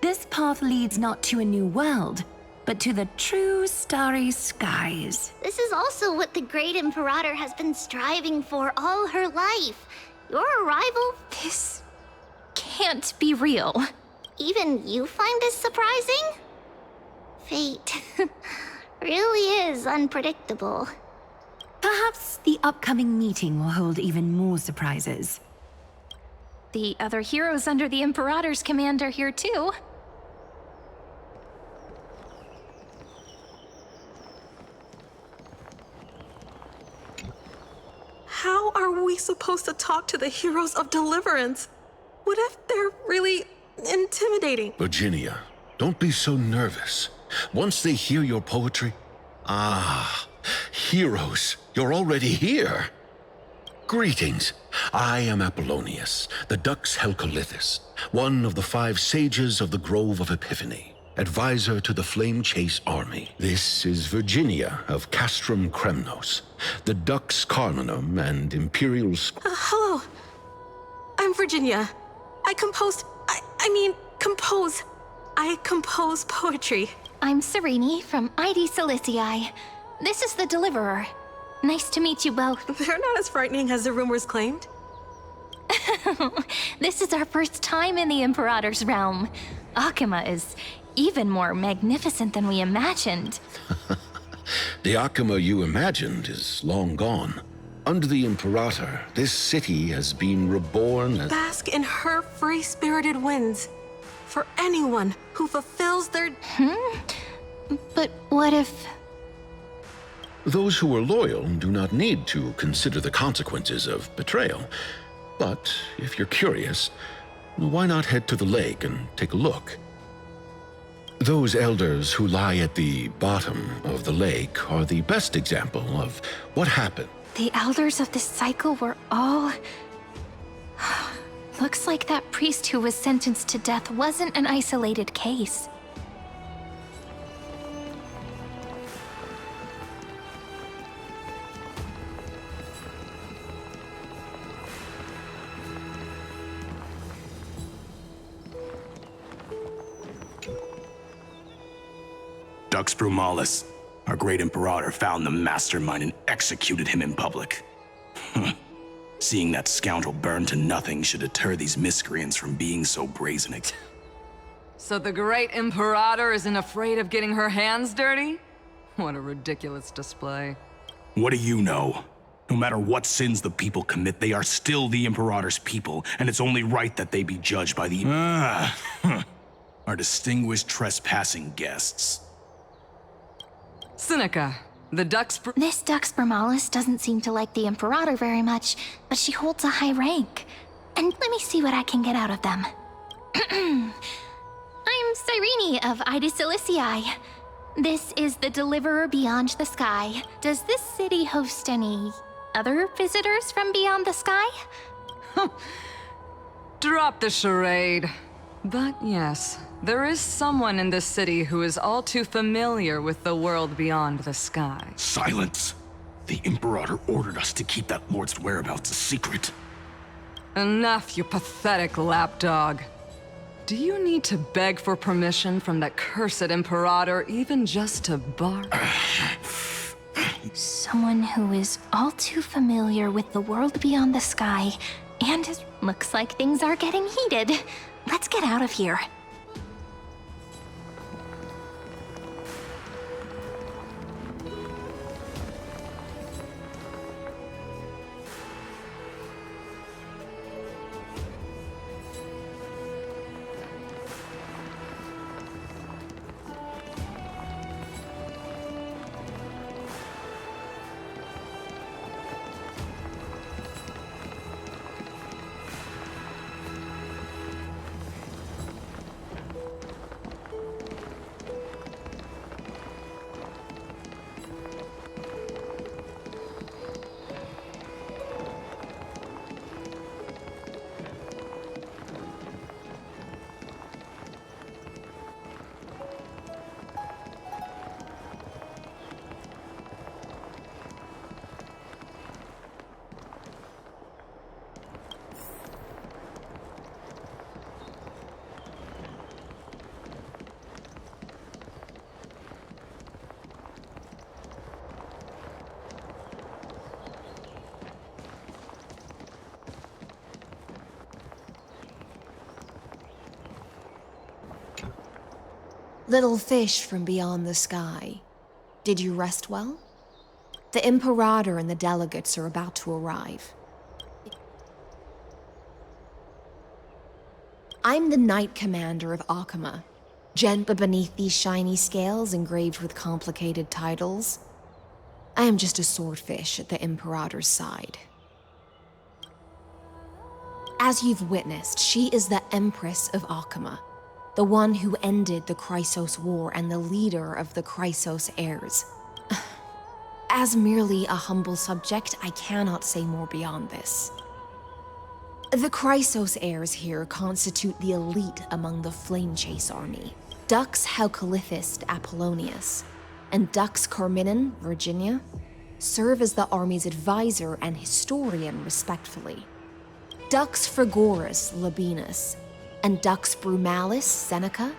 this path leads not to a new world, but to the true starry skies. This is also what the Great Imperator has been striving for all her life. Your arrival... This can't be real. Even you find this surprising? Fate really is unpredictable. Perhaps the upcoming meeting will hold even more surprises. The other heroes under the Imperator's command are here too. How are we supposed to talk to the heroes of Deliverance? What if they're really intimidating? Virginia, don't be so nervous. Once they hear your poetry... Ah, heroes, you're already here. Greetings. I am Apollonius, the Dux Helcolithus, one of the 5 sages of the Grove of Epiphany, advisor to the Flame Chase army. This is Virginia of Castrum Kremnos, the Dux Carminum and Imperial... Hello. I'm Virginia. I compose poetry. I'm Serene from ID Silicii. This is the Deliverer. Nice to meet you both. They're not as frightening as the rumors claimed. This is our first time in the Imperator's realm. Akima is even more magnificent than we imagined. The Akima you imagined is long gone. Under the Imperator, this city has been reborn as... Bask in her free-spirited winds. For anyone who fulfills their... But what if... Those who are loyal do not need to consider the consequences of betrayal. But if you're curious, why not head to the lake and take a look? Those elders who lie at the bottom of the lake are the best example of what happened. The elders of this cycle were all... Looks like that priest who was sentenced to death wasn't an isolated case. Dux Brumalis, our great Imperator, found the mastermind and executed him in public. Seeing that scoundrel burn to nothing should deter these miscreants from being so brazen. So the great Imperator isn't afraid of getting her hands dirty? What a ridiculous display. What do you know? No matter what sins the people commit, they are still the Imperator's people, and it's only right that they be judged by the... our distinguished trespassing guests. Seneca, the Dux... This Dux Bromalis doesn't seem to like the Imperator very much, but she holds a high rank. And let me see what I can get out of them. I'm Cyrene of Ida Cilicii. This is the Deliverer Beyond the Sky. Does this city host any other visitors from beyond the sky? Drop the charade. But yes, there is someone in this city who is all too familiar with the world beyond the sky. Silence! The Imperator ordered us to keep that lord's whereabouts a secret. Enough, you pathetic lapdog. Do you need to beg for permission from that cursed Imperator even just to bark? Someone who is all too familiar with the world beyond the sky, and it looks like things are getting heated. Let's get out of here. Little fish from beyond the sky, did you rest well? The Imperator and the delegates are about to arrive. I'm the Knight Commander of Akama, gentle beneath these shiny scales engraved with complicated titles. I am just a swordfish at the Imperator's side. As you've witnessed, she is the Empress of Akama, the one who ended the Chrysos War and the leader of the Chrysos heirs. As merely a humble subject, I cannot say more beyond this. The Chrysos heirs here constitute the elite among the Flame Chase army. Dux Haucalithist Apollonius and Dux Carminin, Virginia, serve as the army's advisor and historian respectfully. Dux Frigoris Labienus and Dux Brumalis Seneca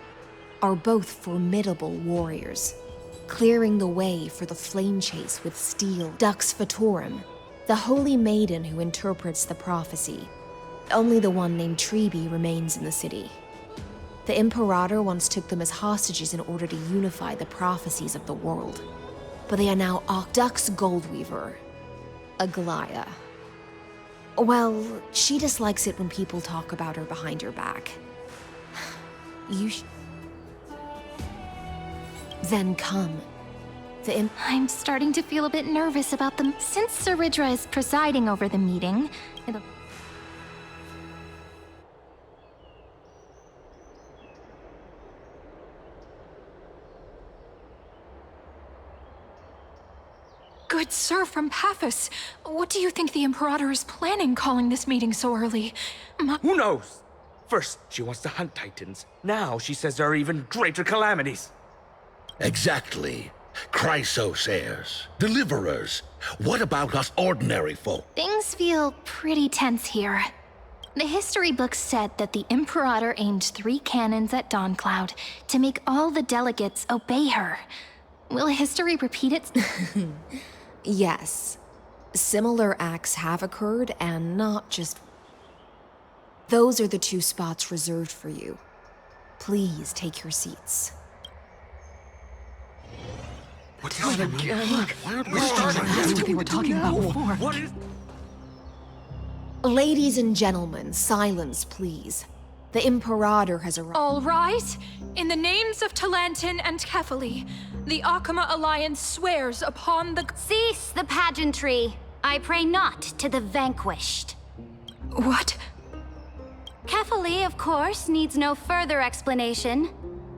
are both formidable warriors, clearing the way for the flame chase with steel. Dux Fatorum, the holy maiden who interprets the prophecy. Only the one named Trebi remains in the city. The Imperator once took them as hostages in order to unify the prophecies of the world. But they are now Dux Goldweaver, Aglaya. Well, she dislikes it when people talk about her behind her back. Then come. I'm starting to feel a bit nervous about them. Since Saridra is presiding over the meeting, it'll... Good sir from Paphos, what do you think the Imperator is planning calling this meeting so early? Who knows? First, she wants to hunt Titans. Now she says there are even greater calamities. Exactly. Chrysos heirs, deliverers. What about us ordinary folk? Things feel pretty tense here. The history books said that the Imperator aimed 3 cannons at Dawncloud to make all the delegates obey her. Will history repeat it? Yes. Similar acts have occurred, and not just... Those are the 2 spots reserved for you. Please take your seats. What is it again? We're starting. That's what they were talking about before. What is... Ladies and gentlemen, silence, please. The Imperator has arrived. All rise. In the names of Talantin and Kefali, the Akama Alliance swears upon the... Cease the pageantry. I pray not to the vanquished. What? Kefali, of course, needs no further explanation.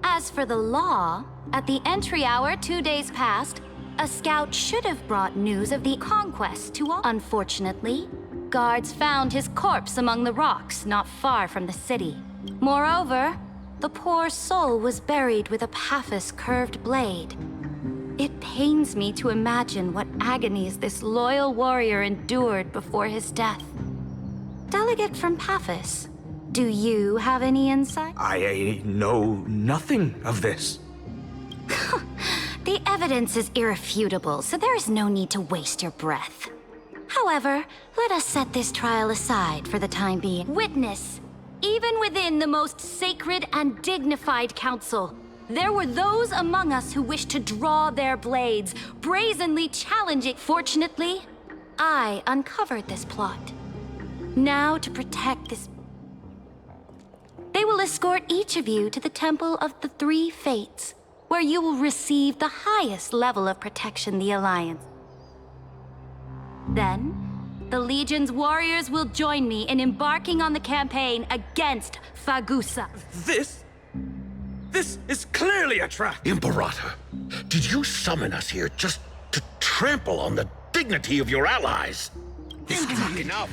As for the law, at the entry hour 2 days past, a scout should have brought news of the conquest to all. Unfortunately, guards found his corpse among the rocks not far from the city. Moreover, the poor soul was buried with a Paphos curved blade. It pains me to imagine what agonies this loyal warrior endured before his death. Delegate from Paphos, do you have any insight? I know nothing of this. The evidence is irrefutable, so there is no need to waste your breath. However, let us set this trial aside for the time being. Witness, even within the most sacred and dignified council, there were those among us who wished to draw their blades, brazenly challenging. Fortunately, I uncovered this plot. Now to protect this... They will escort each of you to the Temple of the Three Fates, where you will receive the highest level of protection the Alliance. Then, the Legion's warriors will join me in embarking on the campaign against Fagusa. This is clearly a trap! Imperator, did you summon us here just to trample on the dignity of your allies? Enough!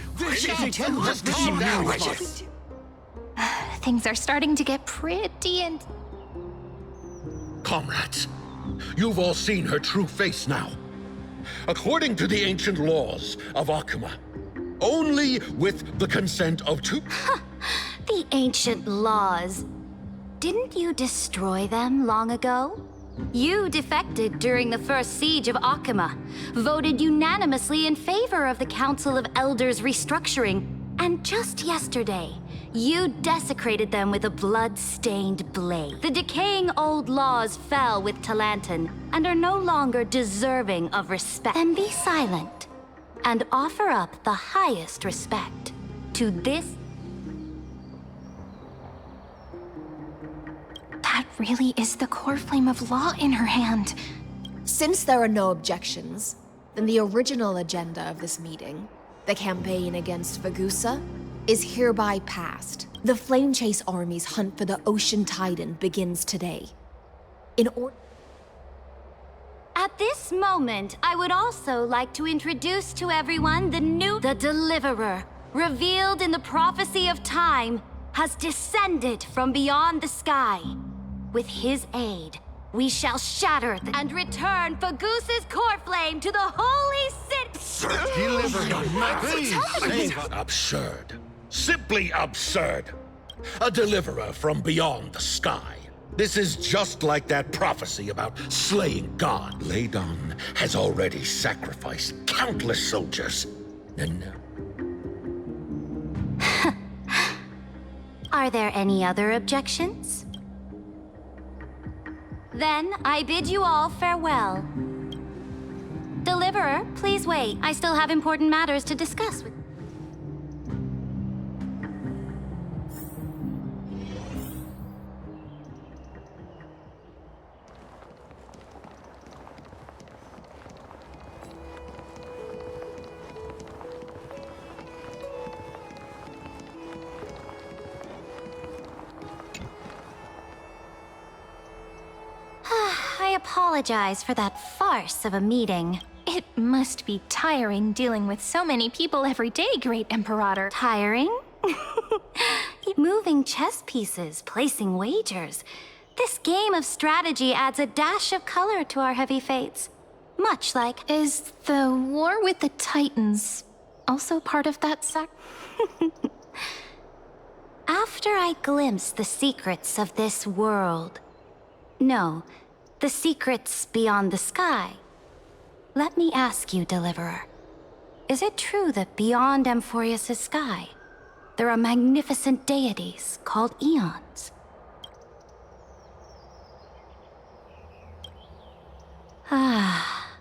Calm down, Things are starting to get pretty and... Comrades, you've all seen her true face now. According to the ancient laws of Akama, only with the consent of two... The ancient laws. Didn't you destroy them long ago? You defected during the first siege of Akama, voted unanimously in favor of the Council of Elders restructuring, and just yesterday, you desecrated them with a blood-stained blade. The decaying old laws fell with Talantin and are no longer deserving of respect. Then be silent and offer up the highest respect to this... That really is the core flame of law in her hand. Since there are no objections, then the original agenda of this meeting, the campaign against Fagusa, is hereby passed. The Flame Chase Army's hunt for the Ocean Titan begins today. At this moment, I would also like to introduce to everyone the Deliverer, revealed in the prophecy of time, has descended from beyond the sky. With his aid, we shall shatter and return Fagusa's core flame to the holy city. Absurd. Simply absurd. A deliverer from beyond the sky. This is just like that prophecy about slaying God. Laydon has already sacrificed countless soldiers. And Are there any other objections? Then I bid you all farewell. Deliverer, please wait. I still have important matters to discuss with... I apologize for that farce of a meeting. It must be tiring dealing with so many people every day, Great Imperator. Tiring? Moving chess pieces, placing wagers. This game of strategy adds a dash of color to our heavy fates. Much like... Is the war with the Titans also part of that After I glimpse the secrets of this world... No, the secrets beyond the sky. Let me ask you, Deliverer. Is it true that beyond Amphoreus' sky, there are magnificent deities called Eons? Ah.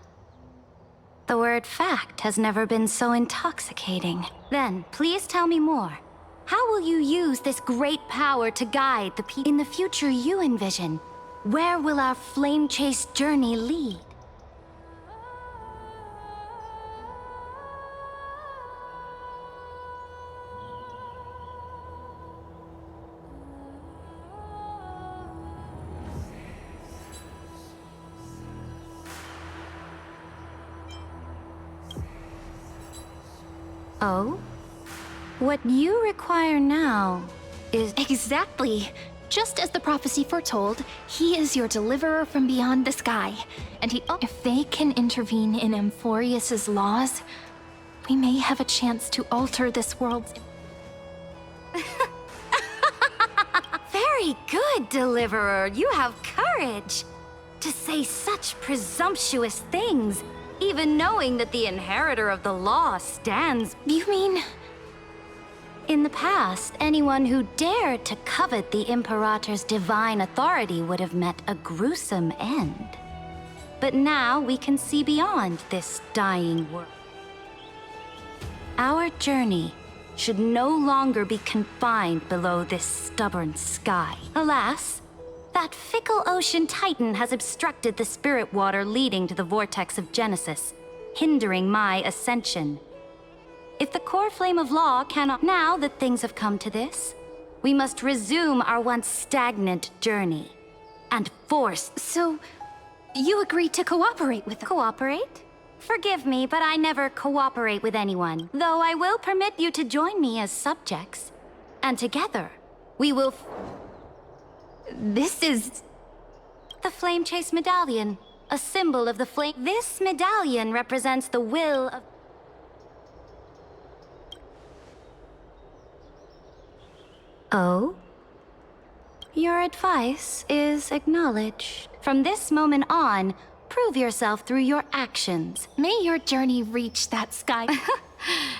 The word fact has never been so intoxicating. Then, please tell me more. How will you use this great power to guide the people in the future you envision? Where will our flame chase journey lead? Oh? What you require now is... Exactly. Just as the prophecy foretold, he is your deliverer from beyond the sky. And if they can intervene in Amphoreus' laws, we may have a chance to alter this world's... Very good, Deliverer. You have courage. To say such presumptuous things, even knowing that the inheritor of the law stands... You mean... In the past, anyone who dared to covet the Imperator's divine authority would have met a gruesome end. But now we can see beyond this dying world. Our journey should no longer be confined below this stubborn sky. Alas, that fickle ocean titan has obstructed the spirit water leading to the vortex of Genesis, hindering my ascension. If the core flame of law cannot... Now that things have come to this, we must resume our once stagnant journey and force... So, you agreed to cooperate with them? Cooperate? Forgive me, but I never cooperate with anyone, though I will permit you to join me as subjects. And together, we will... This is... The Flame Chase Medallion, a symbol of the flame... This medallion represents the will of... Oh? Your advice is acknowledged. From this moment on, prove yourself through your actions. May your journey reach that sky.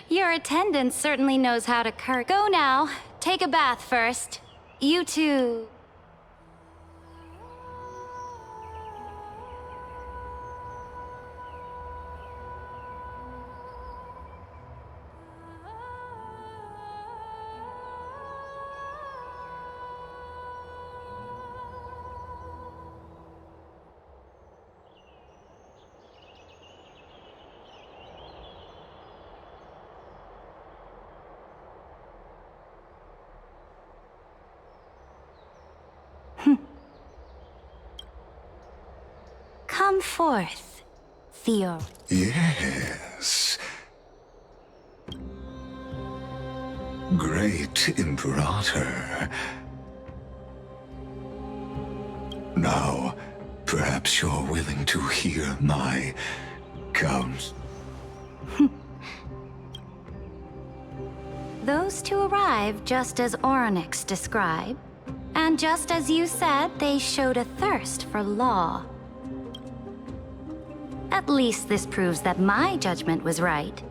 Your attendant certainly knows how to Go now. Take a bath first. You too. Come forth, Theo. Yes. Great Imperator. Now, perhaps you're willing to hear my counsel. Those two arrived just as Orynyx described. And just as you said, they showed a thirst for law. At least this proves that my judgment was right.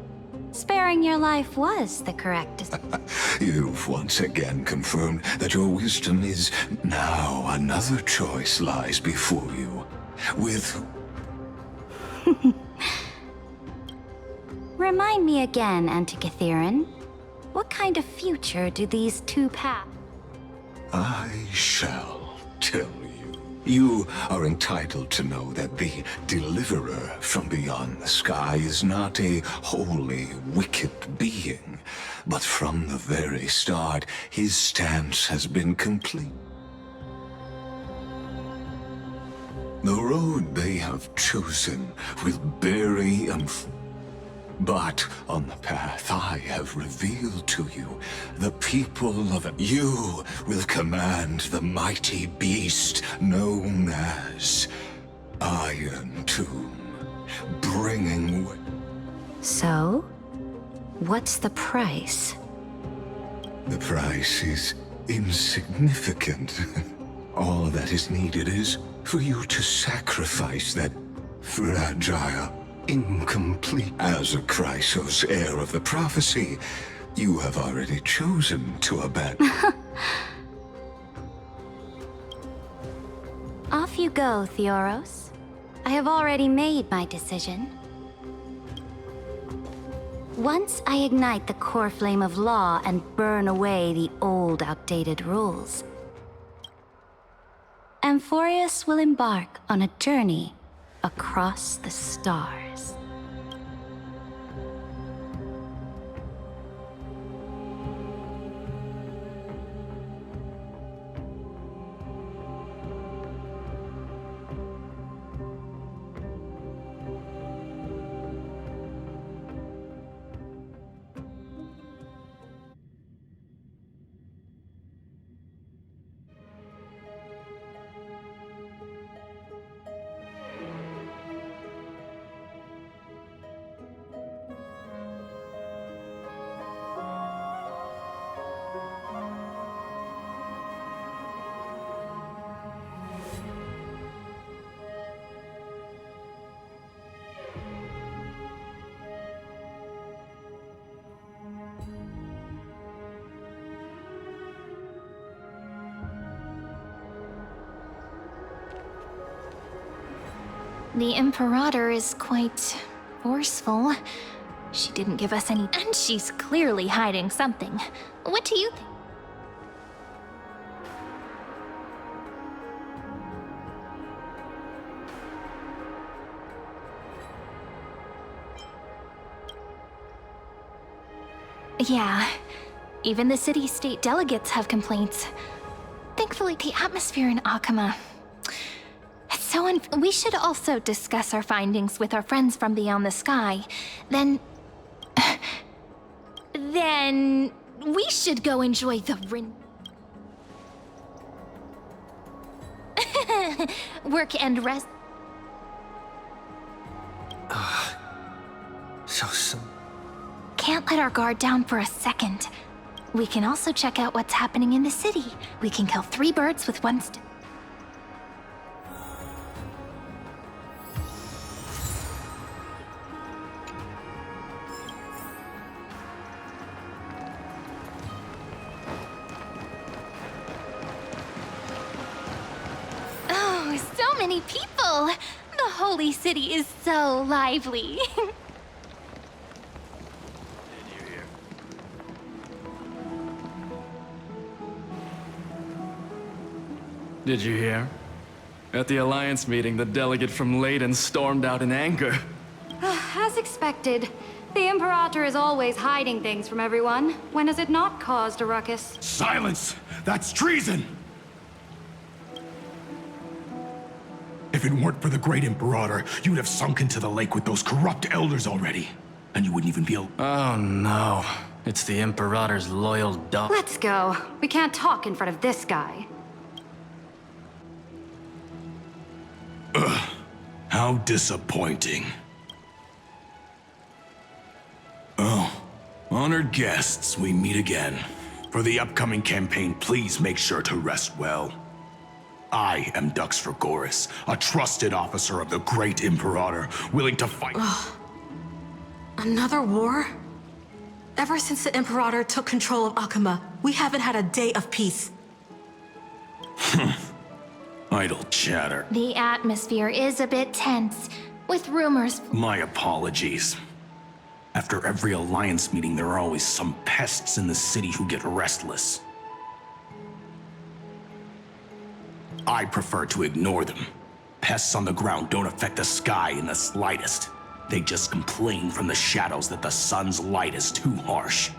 Sparing your life was the correct decision. You've once again confirmed that your wisdom is now another choice lies before you. With... Remind me again, Antikythera. What kind of future do these two paths? I shall tell you. You are entitled to know that the Deliverer from beyond the sky is not a wholly wicked being, but from the very start, his stance has been complete. The road they have chosen will bury but on the path I have revealed to you, the people of you will command the mighty beast known as Iron Tomb, bringing... So? What's the price? The price is insignificant. All that is needed is for you to sacrifice that fragile, incomplete. As a Chrysos, heir of the prophecy, you have already chosen to abandon. Off you go, Theoros. I have already made my decision. Once I ignite the core flame of law and burn away the old, outdated rules, AMPHOREUS will embark on a journey across the stars. The Imperator is quite forceful. She didn't give us any, and she's clearly hiding something. What do you think? Yeah, even the city-state delegates have complaints. Thankfully, the atmosphere in Akama... It's so we should also discuss our findings with our friends from beyond the sky. Then we should go enjoy the work and rest. So... Can't let our guard down for a second. We can also check out what's happening in the city. We can kill 3 birds with 1 stone. Oh, so many people! The holy city is so lively. Did you hear? At the Alliance meeting, the delegate from Leyden stormed out in anger. As expected, the Imperator is always hiding things from everyone. When has it not caused a ruckus? Silence! That's treason! If it weren't for the great Imperator, you'd have sunk into the lake with those corrupt elders already. And you wouldn't even be able— Oh no. It's the Imperator's loyal dog. Let's go. We can't talk in front of this guy. Ugh. How disappointing. Oh, honored guests, we meet again. For the upcoming campaign, please make sure to rest well. I am Dux Fregoris, a trusted officer of the great Imperator, willing to fight— Another war? Ever since the Imperator took control of Akama, we haven't had a day of peace. Idle chatter. The atmosphere is a bit tense, with rumors. My apologies. After every Alliance meeting, there are always some pests in the city who get restless. I prefer to ignore them. Pests on the ground don't affect the sky in the slightest. They just complain from the shadows that the sun's light is too harsh.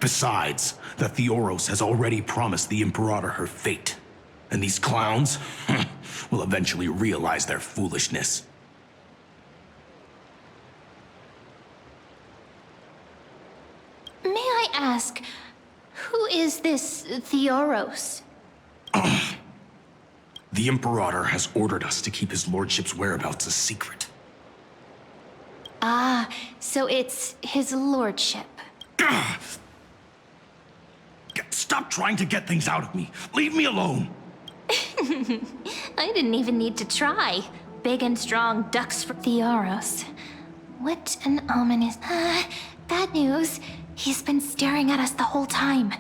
Besides, the Theoros has already promised the Imperator her fate. And these clowns will eventually realize their foolishness. May I ask, who is this Theoros? The Imperator has ordered us to keep his lordship's whereabouts a secret. Ah, so it's his lordship. Stop Stop trying to get things out of me. Leave me alone. I didn't even need to try. Big and strong ducks for Theoros. What an ominous... bad news. He's been staring at us the whole time.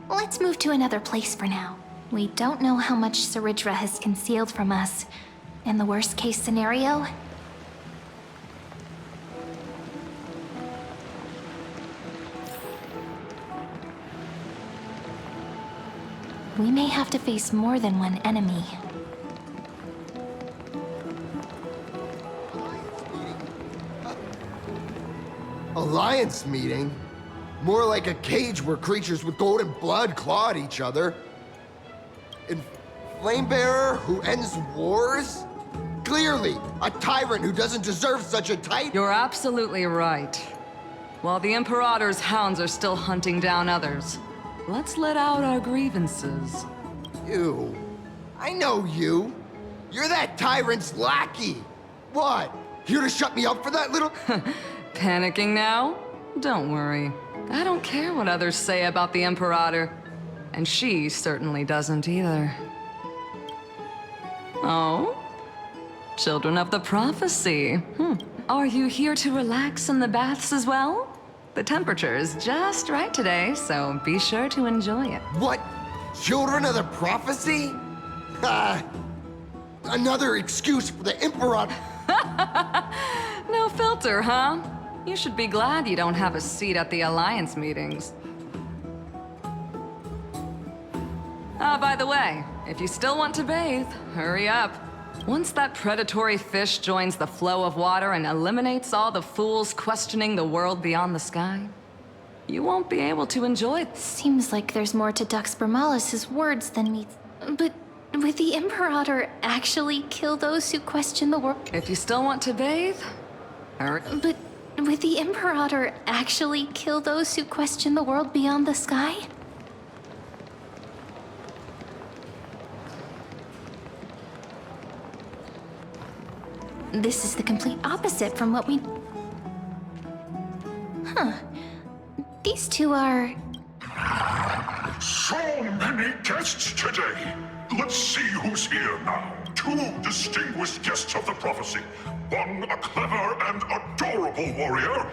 Let's move to another place for now. We don't know how much Ceridra has concealed from us. In the worst case scenario... we may have to face more than one enemy. Alliance meeting? More like a cage where creatures with golden blood claw at each other. And Flamebearer who ends wars? Clearly, a tyrant who doesn't deserve such a title. You're absolutely right. While the Imperator's hounds are still hunting down others, let's let out our grievances. You. I know you. You're that tyrant's lackey. What? Here to shut me up for that little... Panicking now? Don't worry. I don't care what others say about the Imperator. And she certainly doesn't either. Oh? Children of the Prophecy. Are you here to relax in the baths as well? The temperature is just right today, so be sure to enjoy it. What? Children of the Prophecy? Another excuse for the Emperor. No filter, huh? You should be glad you don't have a seat at the Alliance meetings. By the way, if you still want to bathe, hurry up. Once that predatory fish joins the flow of water and eliminates all the fools questioning the world beyond the sky, you won't be able to enjoy it. Seems like there's more to Dux Bramalis's words than meets. But would the Imperator actually kill those who question the world? If you still want to bathe, hurry. But would the Imperator actually kill those who question the world beyond the sky? This is the complete opposite from what we... These two are... So many guests today. Let's see who's here now. Two distinguished guests of the prophecy. One a clever and adorable warrior.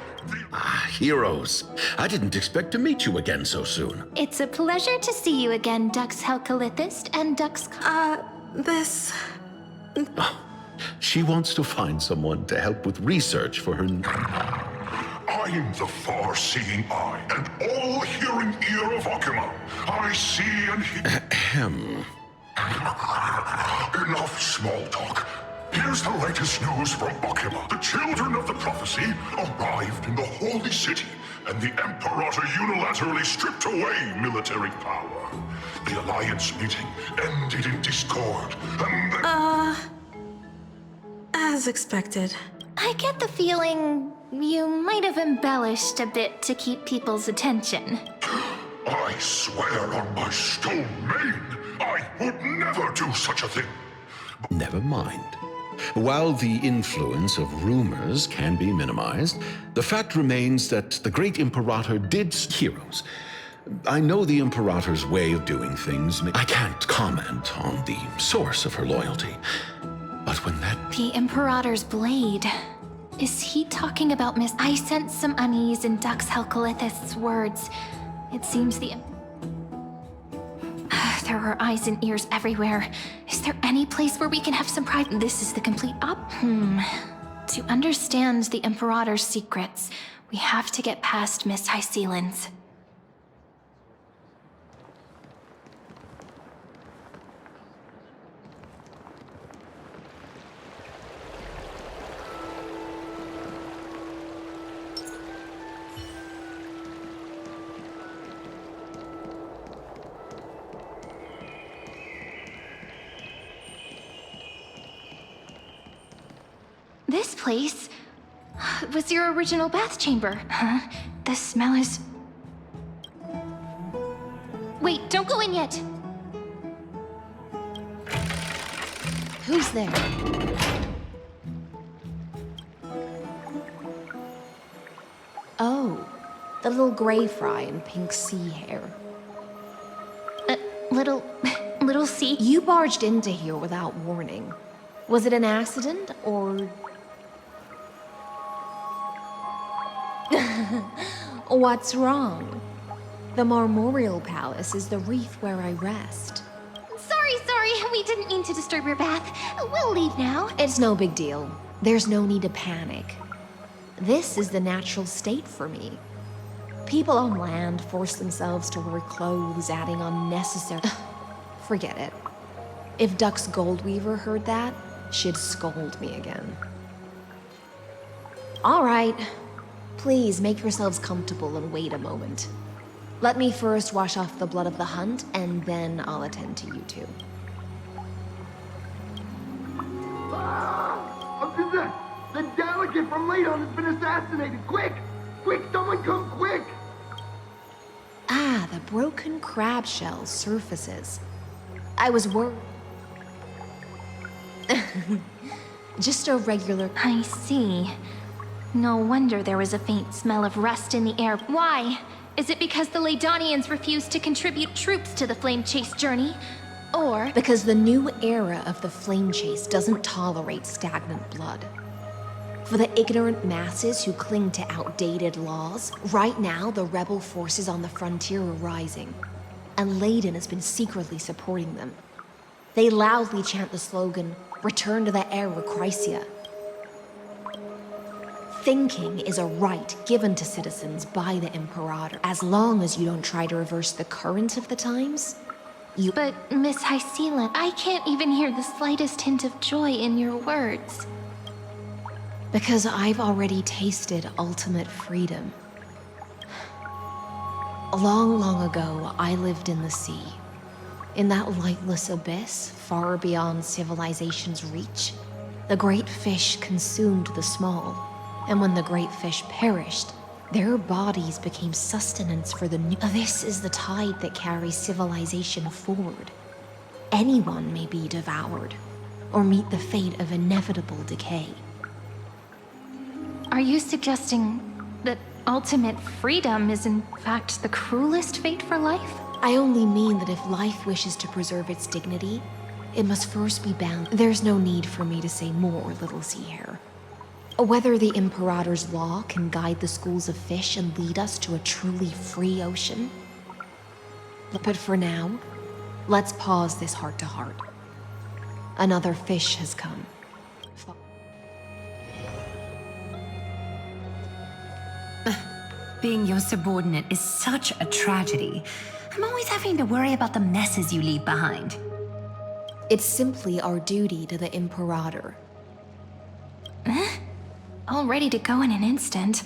Heroes. I didn't expect to meet you again so soon. It's a pleasure to see you again, Dux Helcalithist and Dux... this... She wants to find someone to help with research for her... I'm the far-seeing eye and all-hearing ear of Okima. I see and hear... Enough small talk. Here's the latest news from Okima. The children of the prophecy arrived in the holy city, and the Imperator unilaterally stripped away military power. The Alliance meeting ended in discord, and the... As expected. I get the feeling you might have embellished a bit to keep people's attention. I swear on my stone mane, I would never do such a thing. Never mind. While the influence of rumors can be minimized, the fact remains that the great Imperator did heroes. I know the Imperator's way of doing things. I can't comment on the source of her loyalty. But when that... The Imperator's blade. Is he talking about Miss... I sense some unease in Dux Helcalithist's words. It seems the... There are eyes and ears everywhere. Is there any place where we can have some pride? This is the complete To understand the Imperator's secrets, we have to get past Miss Hyseelan's. This place was your original bath chamber, huh? The smell is... Wait, don't go in yet! Who's there? Oh, the little grey fry in pink sea hair. Little sea? You barged into here without warning. Was it an accident, or... What's wrong? The Marmoreal Palace is the reef where I rest. Sorry, we didn't mean to disturb your bath. We'll leave now. It's no big deal. There's no need to panic. This is the natural state for me. People on land force themselves to wear clothes, adding unnecessary... Forget it. If Dux Goldweaver heard that, she'd scold me again. All right. Please make yourselves comfortable and wait a moment. Let me first wash off the blood of the hunt, and then I'll attend to you two. The delegate from Ladon has been assassinated! Quick! Quick, someone come quick! Ah, the broken crab shell surfaces. I was worried. Just a regular... I see. No wonder there was a faint smell of rust in the air. Why? Is it because the Laydonians refused to contribute troops to the Flame Chase journey? Or... Because the new era of the Flame Chase doesn't tolerate stagnant blood. For the ignorant masses who cling to outdated laws, right now the rebel forces on the frontier are rising, and Layden has been secretly supporting them. They loudly chant the slogan, "Return to the Era Chrysia." Thinking is a right given to citizens by the Imperator. As long as you don't try to reverse the current of the times, you... But, Miss Hycelan, I can't even hear the slightest hint of joy in your words. Because I've already tasted ultimate freedom. Long, long ago, I lived in the sea. In that lightless abyss, far beyond civilization's reach, the great fish consumed the small. And when the great fish perished, their bodies became sustenance for the new. This is the tide that carries civilization forward. Anyone may be devoured, or meet the fate of inevitable decay. Are you suggesting that ultimate freedom is in fact the cruelest fate for life? I only mean that if life wishes to preserve its dignity, it must first be bound. There's no need for me to say more, little sea hare. Whether the Imperator's law can guide the schools of fish and lead us to a truly free ocean. But for now, let's pause this heart-to-heart. Another fish has come. Being your subordinate is such a tragedy. I'm always having to worry about the messes you leave behind. It's simply our duty to the Imperator. All ready to go in an instant.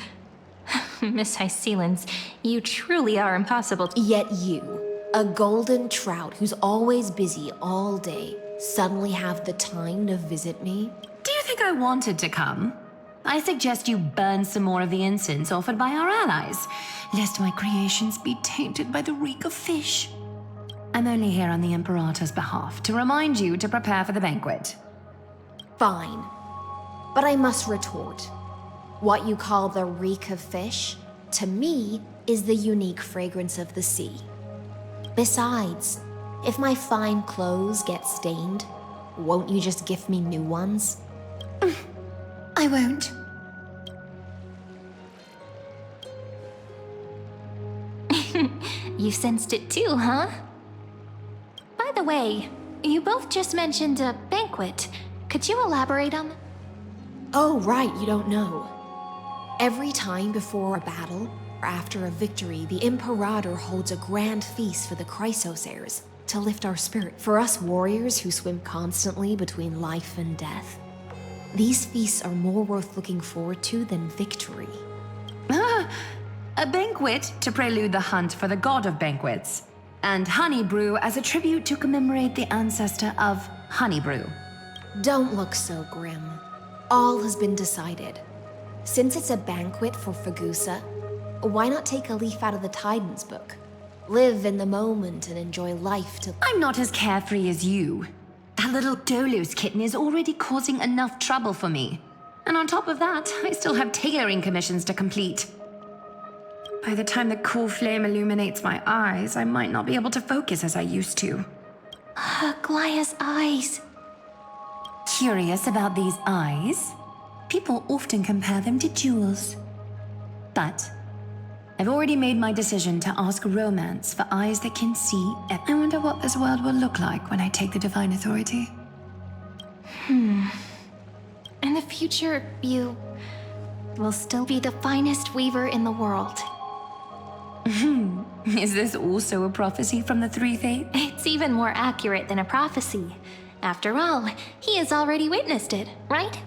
Miss Hycelans, you truly are impossible. Yet you, a golden trout who's always busy all day, suddenly have the time to visit me? Do you think I wanted to come? I suggest you burn some more of the incense offered by our allies, lest my creations be tainted by the reek of fish. I'm only here on the Imperator's behalf to remind you to prepare for the banquet. Fine. But I must retort. What you call the reek of fish, to me, is the unique fragrance of the sea. Besides, if my fine clothes get stained, won't you just gift me new ones? I won't. You sensed it too, huh? By the way, you both just mentioned a banquet. Could you elaborate on that? Oh, right, you don't know. Every time before a battle, or after a victory, the Imperator holds a grand feast for the Chrysos heirs to lift our spirit. For us warriors who swim constantly between life and death, these feasts are more worth looking forward to than victory. A banquet to prelude the hunt for the god of banquets, and honey brew as a tribute to commemorate the ancestor of honey brew. Don't look so grim. All has been decided. Since it's a banquet for Fagusa, why not take a leaf out of the Titan's book? Live in the moment and enjoy life till— I'm not as carefree as you. That little Dolos kitten is already causing enough trouble for me. And on top of that, I still have tailoring commissions to complete. By the time the cool flame illuminates my eyes, I might not be able to focus as I used to. Glaya's eyes. Curious about these eyes? People often compare them to jewels. But I've already made my decision to ask Romance for eyes that can see. I wonder what this world will look like when I take the Divine Authority. In the future, you will still be the finest weaver in the world. Is this also a prophecy from the Three Fates? It's even more accurate than a prophecy. After all, he has already witnessed it, right?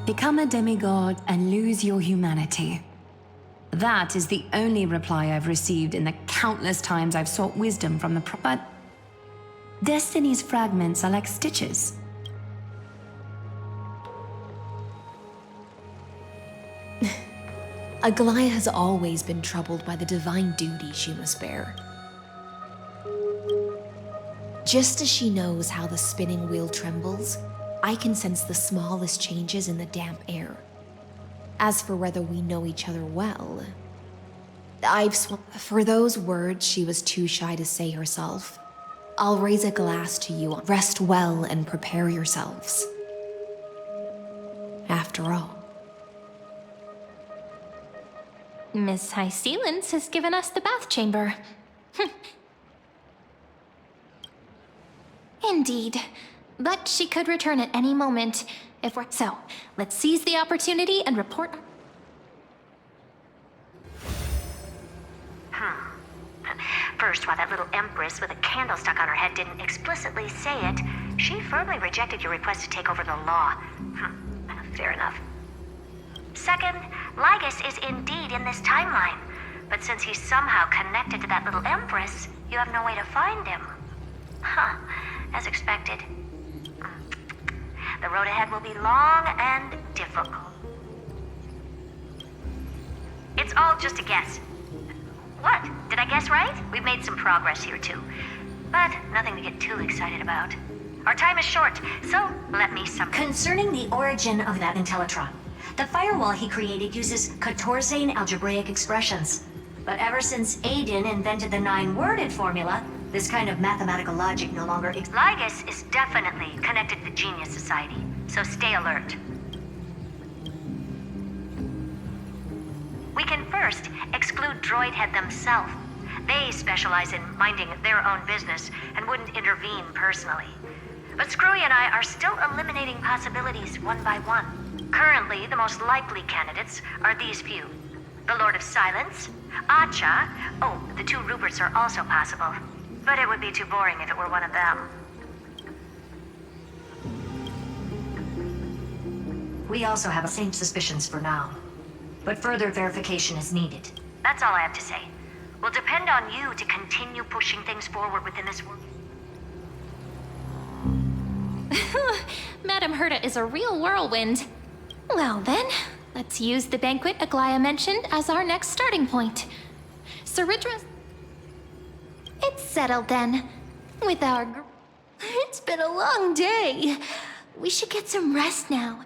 Become a demigod and lose your humanity. That is the only reply I've received in the countless times I've sought wisdom from the but Destiny's fragments are like stitches. Aglaya has always been troubled by the divine duty she must bear. Just as she knows how the spinning wheel trembles, I can sense the smallest changes in the damp air. As for whether we know each other well, for those words she was too shy to say herself, I'll raise a glass to you. Rest well and prepare yourselves. After all, Miss High Sealance has given us the bath chamber. Indeed. But she could return at any moment if we're... So, let's seize the opportunity and report... First, while that little empress with a candle stuck on her head didn't explicitly say it, she firmly rejected your request to take over the law. Fair enough. Second, LAYGUS is indeed in this timeline. But since he's somehow connected to that little empress, you have no way to find him. As expected. The road ahead will be long and difficult. It's all just a guess. What? Did I guess right? We've made some progress here too. But nothing to get too excited about. Our time is short, so let me sum. Concerning the origin of that Intellitron, the firewall he created uses Catorzean algebraic expressions. But ever since Aiden invented the 9-worded formula, this kind of mathematical logic no longer exists. LAYGUS is definitely connected to the Genius Society, so stay alert. We can first exclude Droidhead themselves. They specialize in minding their own business and wouldn't intervene personally. But Screwy and I are still eliminating possibilities one by one. Currently, the most likely candidates are these few. The Lord of Silence, Acha. Oh, the 2 Ruperts are also possible. But it would be too boring if it were one of them. We also have the same suspicions for now. But further verification is needed. That's all I have to say. We'll depend on you to continue pushing things forward within this world. Madame Herta is a real whirlwind. Well then, let's use the banquet Aglaya mentioned as our next starting point. Ceridra's... It's settled then. With our... It's been a long day. We should get some rest now.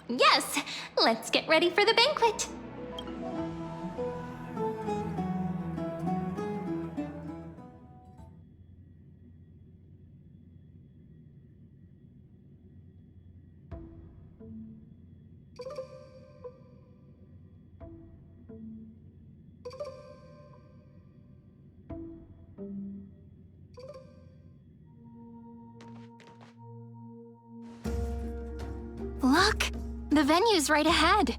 Yes, let's get ready for the banquet. Look, the venue's right ahead.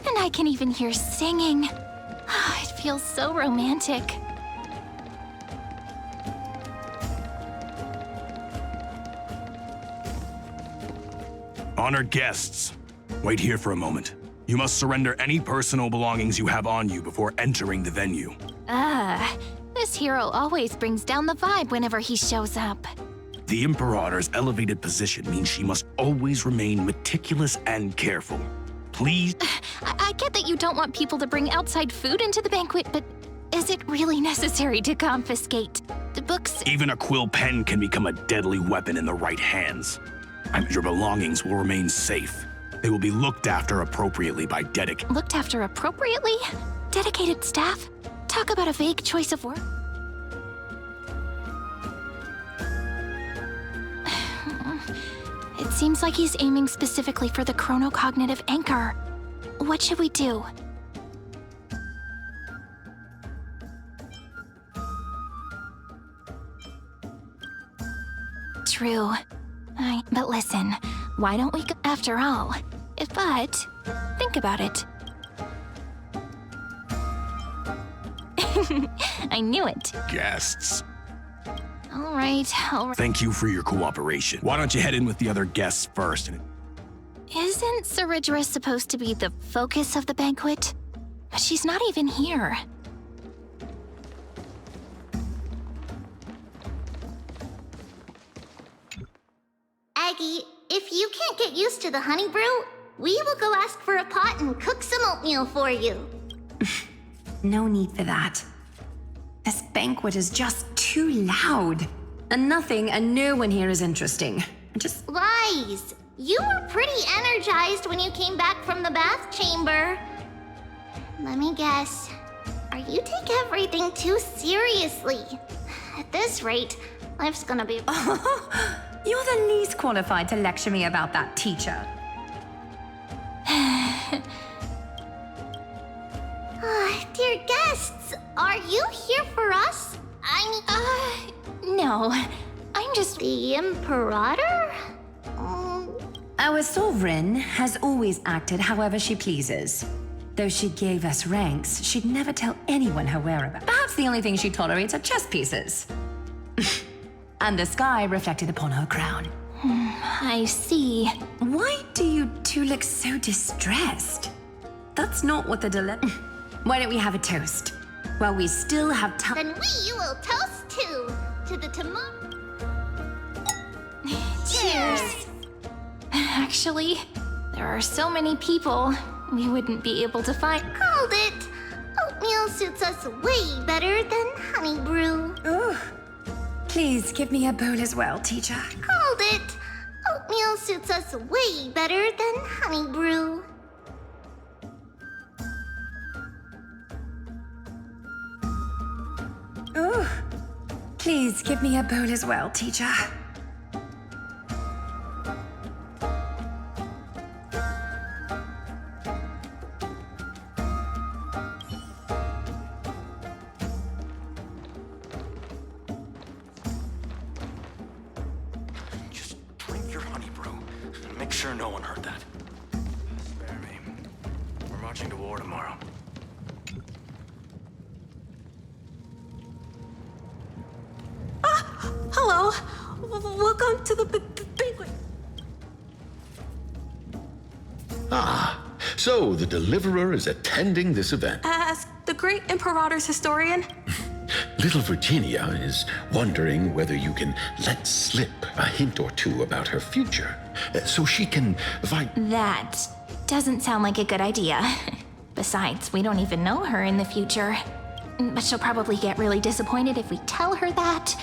And I can even hear singing. It feels so romantic. Honored guests, Wait here for a moment. You must surrender any personal belongings you have on you before entering the venue. This hero always brings down the vibe whenever he shows up. The Imperator's elevated position means she must always remain meticulous and careful. Please? I get that you don't want people to bring outside food into the banquet, but is it really necessary to confiscate the books? Even a quill pen can become a deadly weapon in the right hands. Your belongings will remain safe. They will be looked after appropriately by dedicated... Looked after appropriately? Dedicated staff? Talk about a vague choice of word. It seems like he's aiming specifically for the chronocognitive anchor. What should we do? True. But listen, why don't we go after all? But, think about it. I knew it. Guests. All right. Thank you for your cooperation. Why don't you head in with the other guests first? Isn't Ceridra supposed to be the focus of the banquet? But she's not even here. Aggie, if you can't get used to the honey brew, we will go ask for a pot and cook some oatmeal for you. No need for that. This banquet is just too loud. And nothing and no one here is interesting. Lies! You were pretty energized when you came back from the bath chamber. Let me guess. You take everything too seriously. At this rate, life's gonna be... You're the least qualified to lecture me about that, teacher. Dear guests, are you here for us? No. I'm just... The Imperator? Our sovereign has always acted however she pleases. Though she gave us ranks, she'd never tell anyone her whereabouts. Perhaps the only thing she tolerates are chess pieces. And the sky reflected upon her crown. I see. Why do you two look so distressed? That's not what the dilemma... Why don't we have a toast? While we still have time... Then we will toast to the tomorrow... Cheers! Actually, there are so many people, we wouldn't be able to find... Called it! Oatmeal suits us way better than honey brew. Ooh. Please give me a bowl as well, teacher. Called it! Oatmeal suits us way better than honey brew. Ooh. Please give me a bowl as well, teacher. Just drink your honey brew. Make sure no one heard that. Spare me. We're marching to war tomorrow. Hello. Welcome to the banquet. Ah, so the Deliverer is attending this event. As the great Imperator's historian, Little Virginia is wondering whether you can let slip a hint or two about her future, so she can fight... That doesn't sound like a good idea. Besides, we don't even know her in the future. But she'll probably get really disappointed if we tell her that.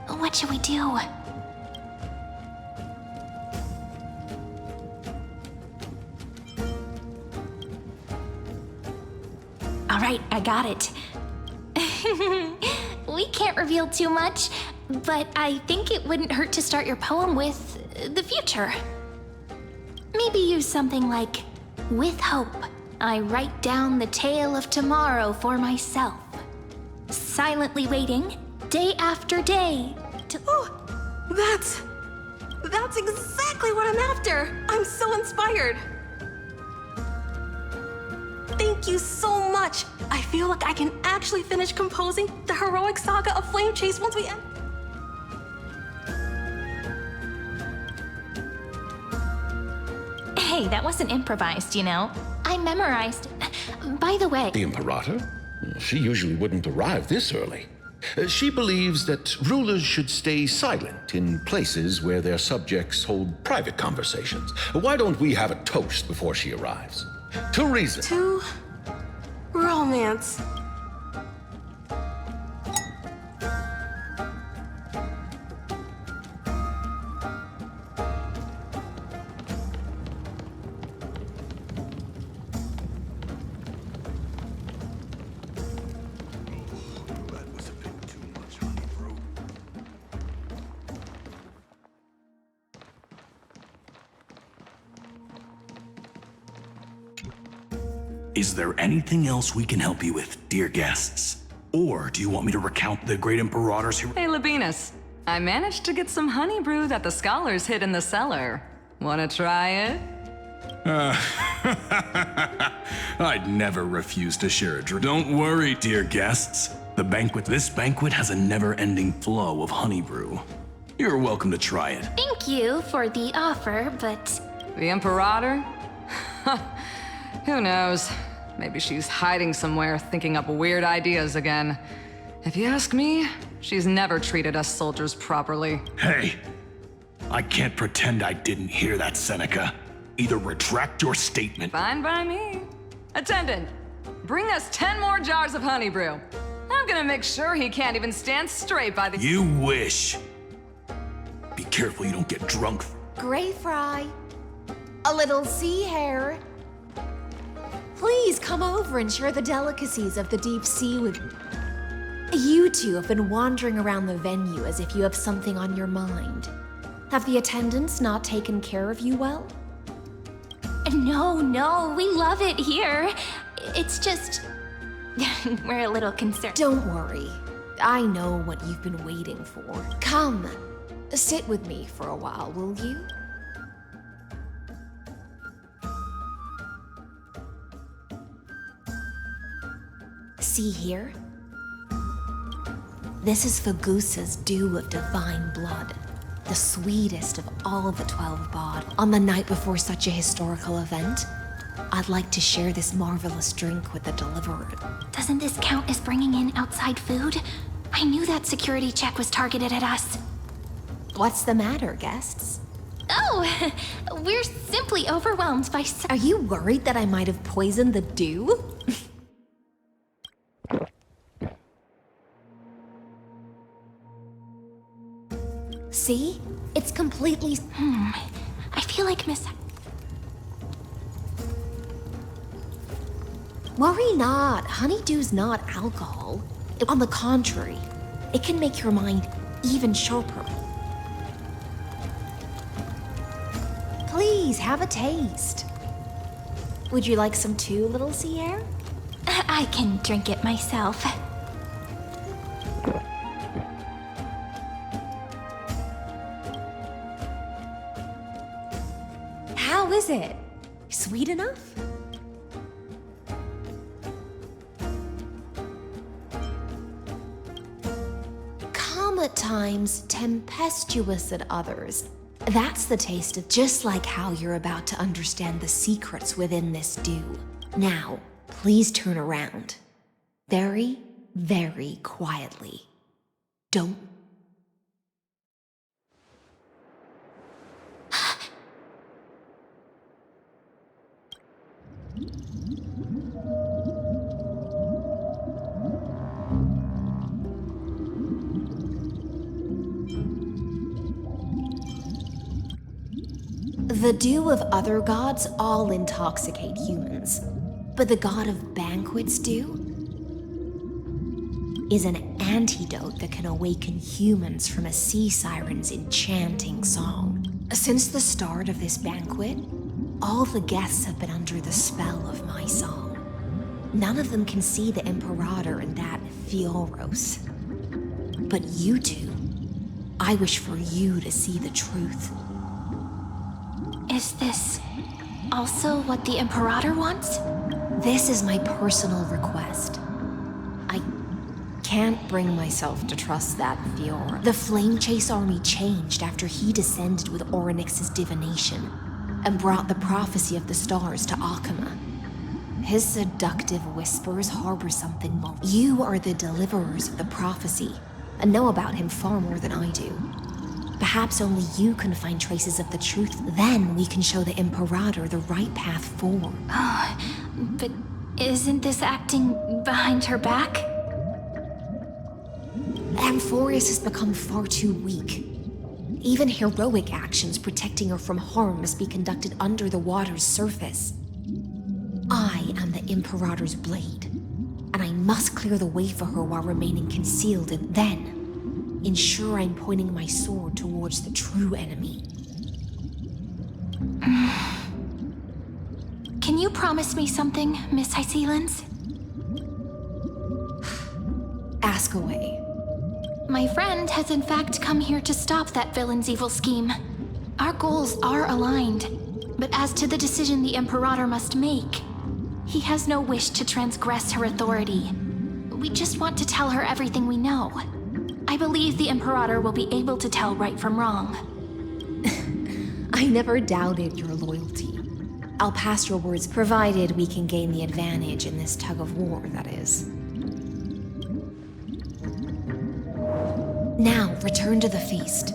What should we do? All right, I got it. We can't reveal too much, but I think it wouldn't hurt to start your poem with the future. Maybe use something like, with hope, I write down the tale of tomorrow for myself. Silently waiting, day after day, to... Oh, that's exactly what I'm after. I'm so inspired. Thank you so much. I feel like I can actually finish composing the heroic saga of Flame Chase once we end. Hey, Hey, that wasn't improvised, you know. I memorized. By the way... The Imperator? She usually wouldn't arrive this early. She believes that rulers should stay silent in places where their subjects hold private conversations. Why don't we have a toast before she arrives? To reason. To... romance. Is there anything else we can help you with, dear guests? Or do you want me to recount the great Imperator's hero? Hey, Labinas. I managed to get some honey brew that the scholars hid in the cellar. Wanna try it? I'd never refuse to share a drink. Don't worry, dear guests. This banquet has a never-ending flow of honey brew. You're welcome to try it. Thank you for the offer, but... The Imperator? Who knows? Maybe she's hiding somewhere, thinking up weird ideas again. If you ask me, she's never treated us soldiers properly. Hey, I can't pretend I didn't hear that, Seneca. Either retract your statement. Fine by me. Attendant, bring us 10 more jars of honey brew. I'm gonna make sure he can't even stand straight by the— You wish. Be careful you don't get drunk. Gray fry. A little sea hare. Please come over and share the delicacies of the deep sea with me. You two have been wandering around the venue as if you have something on your mind. Have the attendants not taken care of you well? No, we love it here. It's just... we're a little concerned. Don't worry. I know what you've been waiting for. Come, sit with me for a while, will you? See here? This is Fagusa's dew of divine blood, the sweetest of all the 12 bod. On the night before such a historical event, I'd like to share this marvelous drink with the deliverer. Doesn't this count as bringing in outside food? I knew that security check was targeted at us. What's the matter, guests? Oh, we're simply overwhelmed by... Are you worried that I might have poisoned the dew? See? It's completely... I feel like Worry not. Honeydew's not alcohol. On the contrary, it can make your mind even sharper. Please, have a taste. Would you like some too, little sea air? I can drink it myself. How is it? Sweet enough? Calm at times, tempestuous at others. That's the taste of just like how you're about to understand the secrets within this dew. Now, please turn around. Very, very quietly. Don't. The dew of other gods all intoxicate humans, but the god of banquets dew is an antidote that can awaken humans from a sea siren's enchanting song. Since the start of this banquet, all the guests have been under the spell of my song. None of them can see the Imperator and that Fioros. But you two, I wish for you to see the truth. Is this also what the Imperator wants? This is my personal request. I can't bring myself to trust that Fiora. The Flame Chase army changed after he descended with Orynyx's divination. and brought the prophecy of the stars to Akama. His seductive whispers harbor something more. You are the deliverers of the prophecy, and know about him far more than I do. Perhaps only you can find traces of the truth. Then we can show the Imperator the right path forward. Oh, but isn't this acting behind her back? Amphoreus has become far too weak. Even heroic actions protecting her from harm must be conducted under the water's surface. I am the Imperator's blade, and I must clear the way for her while remaining concealed, and then ensure I'm pointing my sword towards the true enemy. Can you promise me something, Miss Hysealens? Ask away. My friend has in fact come here to stop that villain's evil scheme. Our goals are aligned, but as to the decision the Imperator must make, he has no wish to transgress her authority. We just want to tell her everything we know. I believe the Imperator will be able to tell right from wrong. I never doubted your loyalty. I'll pass your words, provided we can gain the advantage in this tug of war, that is. Now, return to the feast.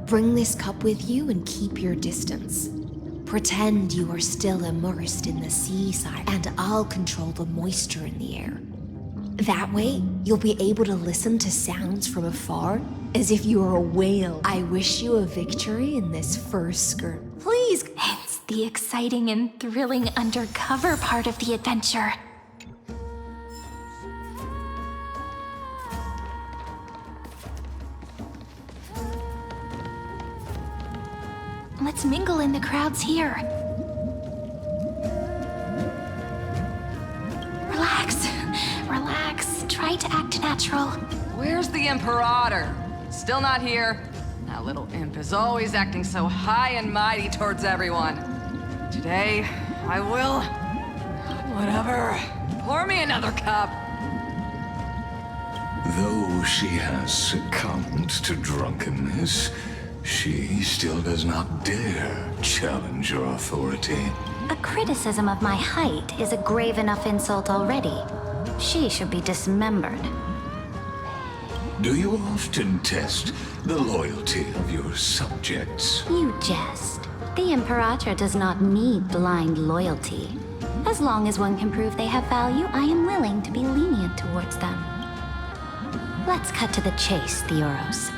Bring this cup with you and keep your distance. Pretend you are still immersed in the seaside, and I'll control the moisture in the air. That way, you'll be able to listen to sounds from afar, as if you were a whale. I wish you a victory in this first skirt. Please! It's the exciting and thrilling undercover part of the adventure. Let's mingle in the crowds here. Relax. Relax. Try to act natural. Where's the Imperator? Still not here. That little imp is always acting so high and mighty towards everyone. Today, I will... whatever. Pour me another cup. Though she has succumbed to drunkenness, she still does not dare challenge your authority. A criticism of my height is a grave enough insult already. She should be dismembered. Do you often test the loyalty of your subjects? You jest. The Imperator does not need blind loyalty. As long as one can prove they have value, I am willing to be lenient towards them. Let's cut to the chase, Theoros.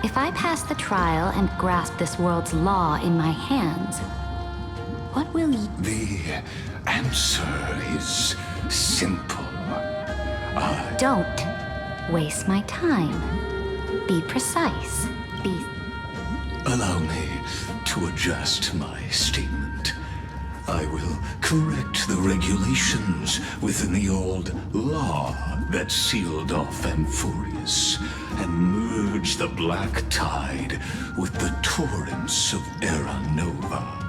If I pass the trial and grasp this world's law in my hands, what will you... The answer is simple. Don't waste my time. Be precise. Allow me to adjust my statement. I will correct the regulations within the old law that sealed off Amphoreus and merge the black tide with the torrents of Era Nova.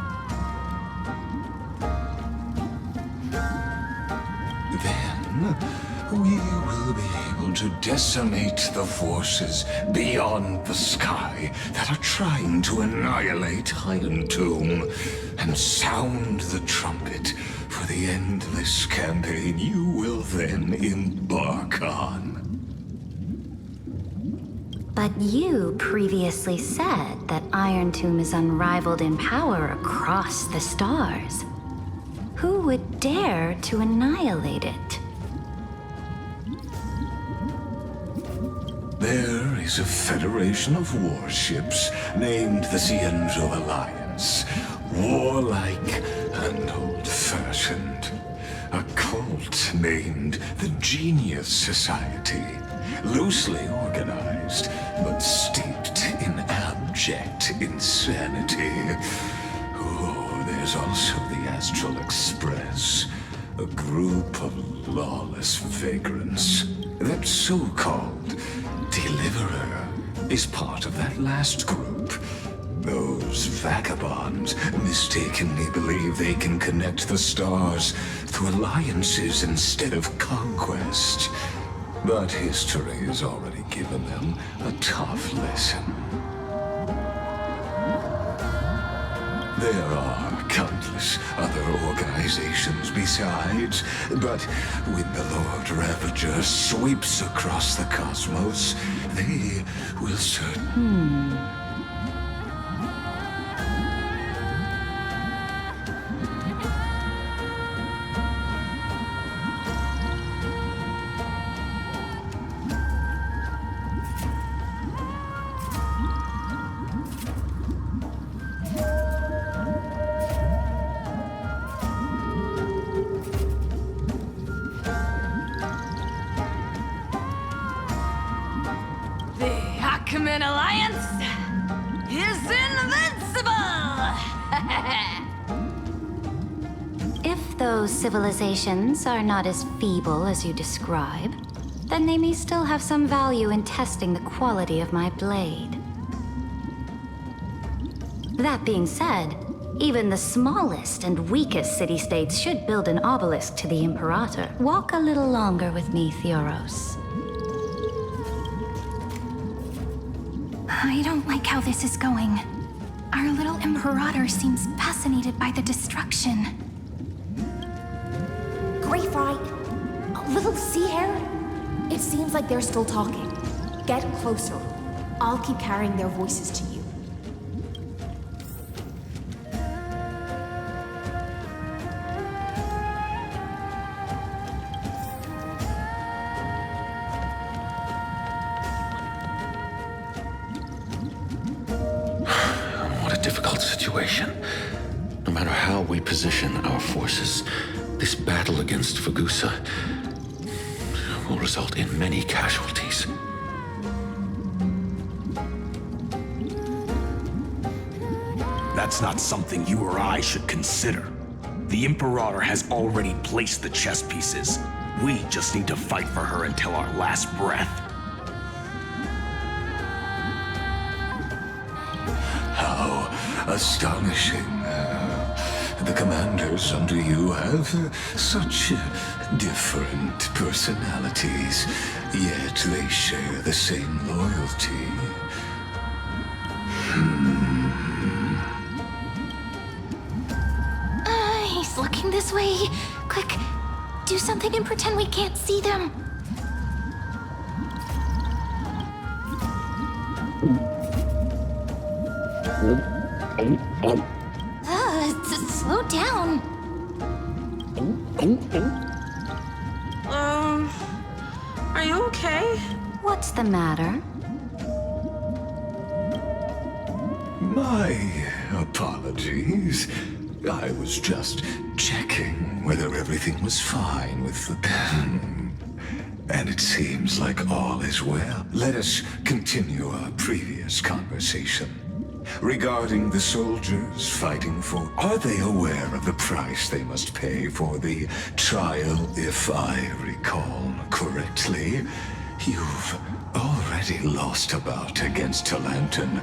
Then we will be able to decimate the forces beyond the sky that are trying to annihilate Iron Tomb and sound the trumpet for the endless campaign you will then embark on. But you previously said that Iron Tomb is unrivaled in power across the stars. Who would dare to annihilate it? There is a federation of warships named the Xianzhou Alliance. Warlike and old-fashioned. A cult named the Genius Society. Loosely organized, but steeped in abject insanity. Oh, there's also the Astral Express. A group of lawless vagrants. That so-called Deliverer is part of that last group. Those vagabonds mistakenly believe they can connect the stars through alliances instead of conquest. But history has already given them a tough lesson. There are countless other organizations besides. But when the Lord Ravager sweeps across the cosmos, they will certainly... The Ackman Alliance is invincible! If those civilizations are not as feeble as you describe, then they may still have some value in testing the quality of my blade. That being said, even the smallest and weakest city-states should build an obelisk to the Imperator. Walk a little longer with me, Theoros. I don't like how this is going. Our little Imperator seems fascinated by the destruction. Greyfright, a little sea hare? It seems like they're still talking. Get closer. I'll keep carrying their voices to you. What a difficult situation. No matter how we position our forces, this battle against Fagusa will result in many casualties. That's not something you or I should consider. The Imperator has already placed the chess pieces. We just need to fight for her until our last breath. How astonishing. The commanders under you have such different personalities, yet they share the same loyalty. He's looking this way. Quick, do something and pretend we can't see them. Slow down. Are you okay? What's the matter? My apologies. I was just checking whether everything was fine with the pen. And it seems like all is well. Let us continue our previous conversation. Regarding the soldiers fighting for... Are they aware of the price they must pay for the trial, if I recall correctly? You've already lost a bout against Talanton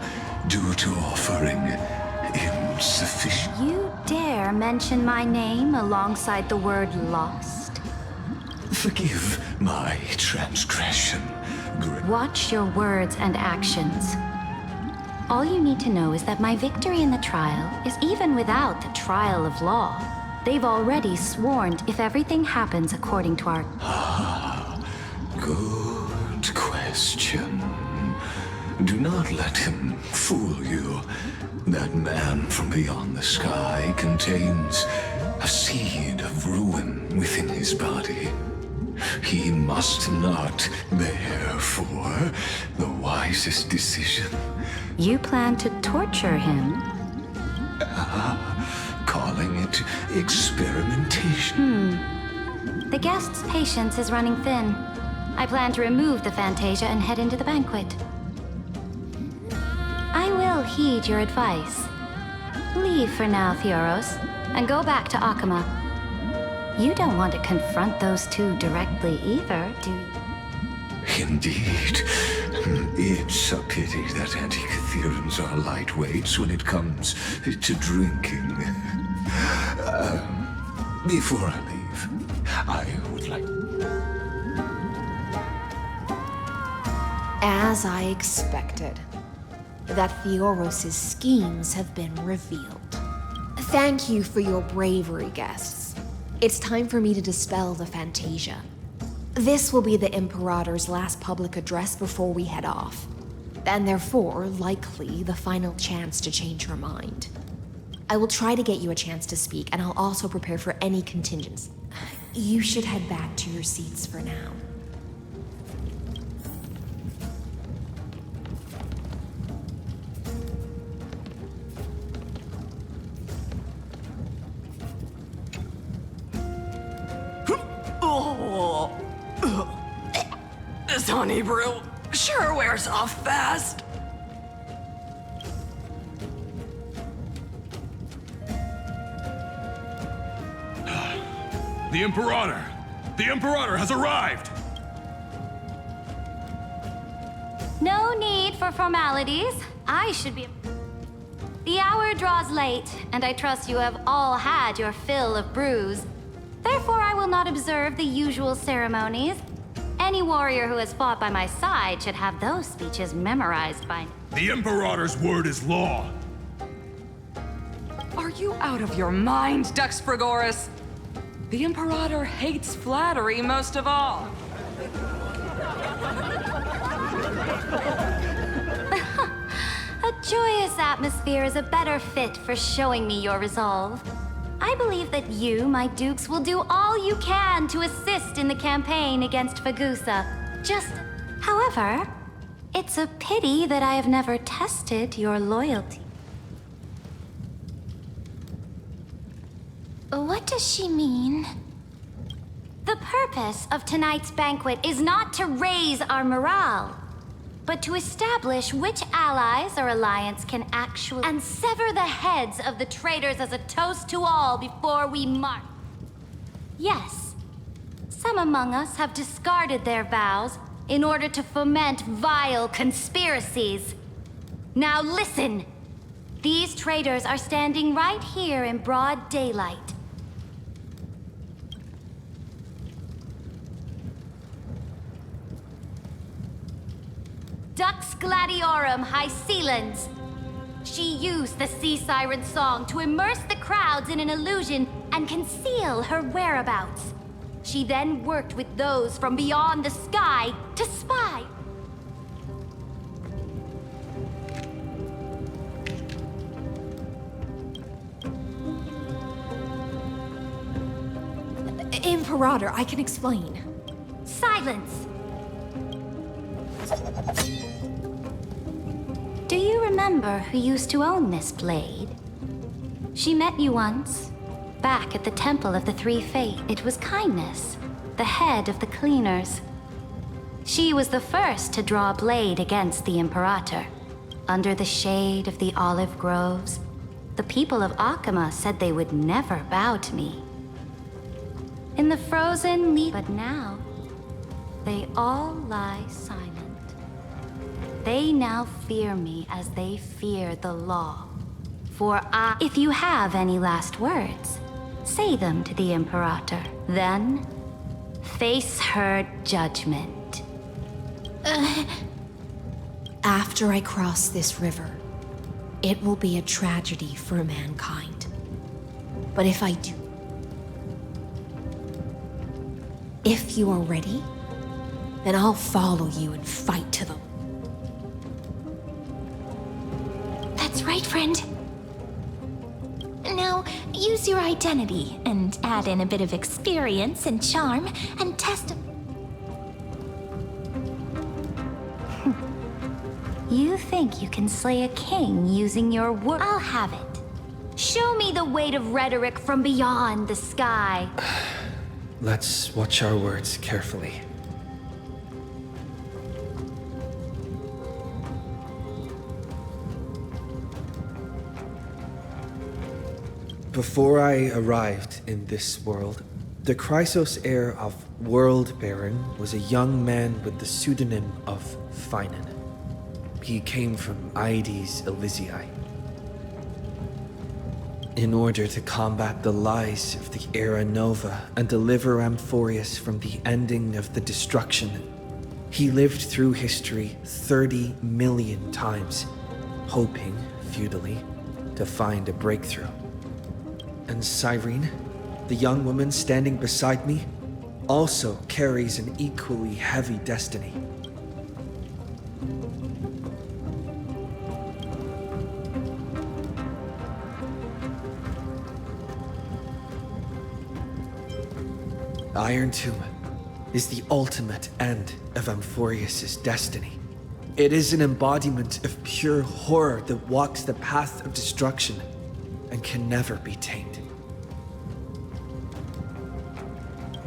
due to offering insufficient... You dare mention my name alongside the word lost? Forgive my transgression. Watch your words and actions. All you need to know is that my victory in the trial is even without the trial of law. They've already sworn if everything happens according to our... Good question. Do not let him fool you. That man from beyond the sky contains a seed of ruin within his body. He must not, therefore, the wisest decision. You plan to torture him? Calling it experimentation. The guest's patience is running thin. I plan to remove the Fantasia and head into the banquet. I will heed your advice. Leave for now, Theoros, and go back to Akama. You don't want to confront those two directly either, do you? Indeed. It's a pity that Antikytherans are lightweights when it comes to drinking. Before I leave, I would like... As I expected, that Theoros' schemes have been revealed. Thank you for your bravery, guests. It's time for me to dispel the Fantasia. This will be the Imperator's last public address before we head off, and therefore, likely, the final chance to change her mind. I will try to get you a chance to speak, and I'll also prepare for any contingents. You should head back to your seats for now. This honey brew sure wears off fast. The Imperator! The Imperator has arrived! No need for formalities. I should be... The hour draws late, and I trust you have all had your fill of brews. Therefore, I will not observe the usual ceremonies. Any warrior who has fought by my side should have those speeches memorized by... The Imperator's word is law. Are you out of your mind, Dux Frigoris? The Imperator hates flattery most of all. A joyous atmosphere is a better fit for showing me your resolve. I believe that you, my dukes, will do all you can to assist in the campaign against Fagusa. However, it's a pity that I have never tested your loyalty. What does she mean? The purpose of tonight's banquet is not to raise our morale, but to establish which allies our alliance can actually... and sever the heads of the traitors as a toast to all before we march. Yes, some among us have discarded their vows in order to foment vile conspiracies. Now listen! These traitors are standing right here in broad daylight. Dux Gladiorum Hycelans. She used the sea siren song to immerse the crowds in an illusion and conceal her whereabouts. She then worked with those from beyond the sky to spy. Imperator, I can explain. Silence! Do you remember who used to own this blade? She met you once, back at the Temple of the Three Fates. It was Kindness, the head of the cleaners. She was the first to draw a blade against the Imperator. Under the shade of the olive groves, the people of Akama said they would never bow to me. In the frozen leaf, but now, they all lie silent. They now fear me as they fear the law. If you have any last words, say them to the Imperator. Then, face her judgment. After I cross this river, it will be a tragedy for mankind. But if I do, if you are ready, then I'll follow you and fight to the... That's right, friend. Now, use your identity and add in a bit of experience and charm and test... You think you can slay a king using your word? I'll have it. Show me the weight of rhetoric from beyond the sky. Let's watch our words carefully. Before I arrived in this world, the Chrysos heir of World Baron was a young man with the pseudonym of Finan. He came from Aedes Elysiae. In order to combat the lies of the Era Nova and deliver Amphoreus from the ending of the destruction, he lived through history 30 million times, hoping, futilely, to find a breakthrough. And Cyrene, the young woman standing beside me, also carries an equally heavy destiny. Iron Tomb is the ultimate end of Amphoreus' destiny. It is an embodiment of pure horror that walks the path of destruction and can never be tamed.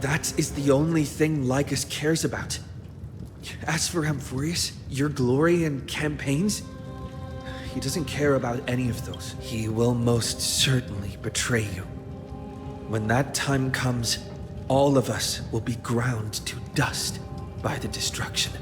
That is the only thing LAYGUS cares about. As for Amphoreus, your glory and campaigns, he doesn't care about any of those. He will most certainly betray you. When that time comes, all of us will be ground to dust by the destruction.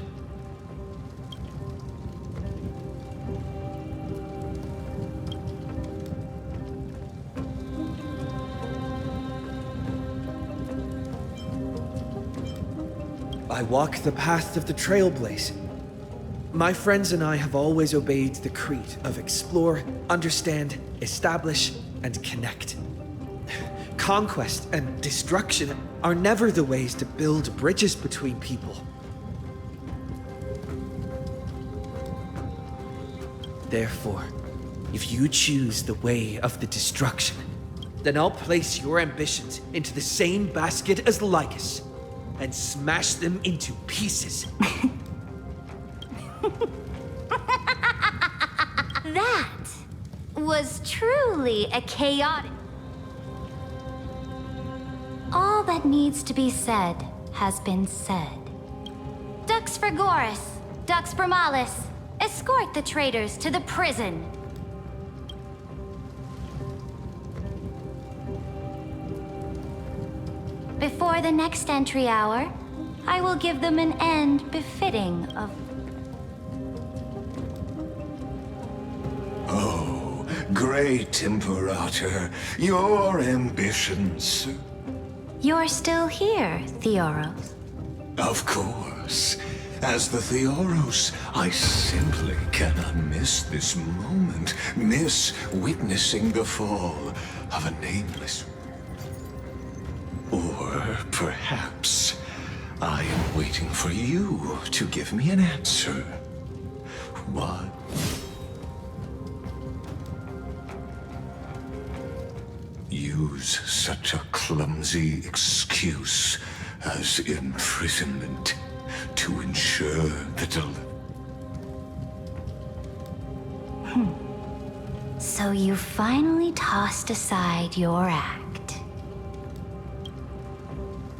I walk the path of the Trailblazer. My friends and I have always obeyed the creed of explore, understand, establish, and connect. Conquest and destruction are never the ways to build bridges between people. Therefore, if you choose the way of the destruction, then I'll place your ambitions into the same basket as LAYGUS and smash them into pieces. That was truly a chaotic... All that needs to be said has been said. Dux Frigoris, Dux Bromalis, escort the traitors to the prison. Before the next entry hour, I will give them an end befitting of... Oh, great Imperator, your ambitions. You're still here, Theoros. Of course. As the Theoros, I simply cannot miss this moment, miss witnessing the fall of a nameless... Or perhaps I am waiting for you to give me an answer. What? Use such a clumsy excuse as imprisonment to ensure the So you finally tossed aside your act.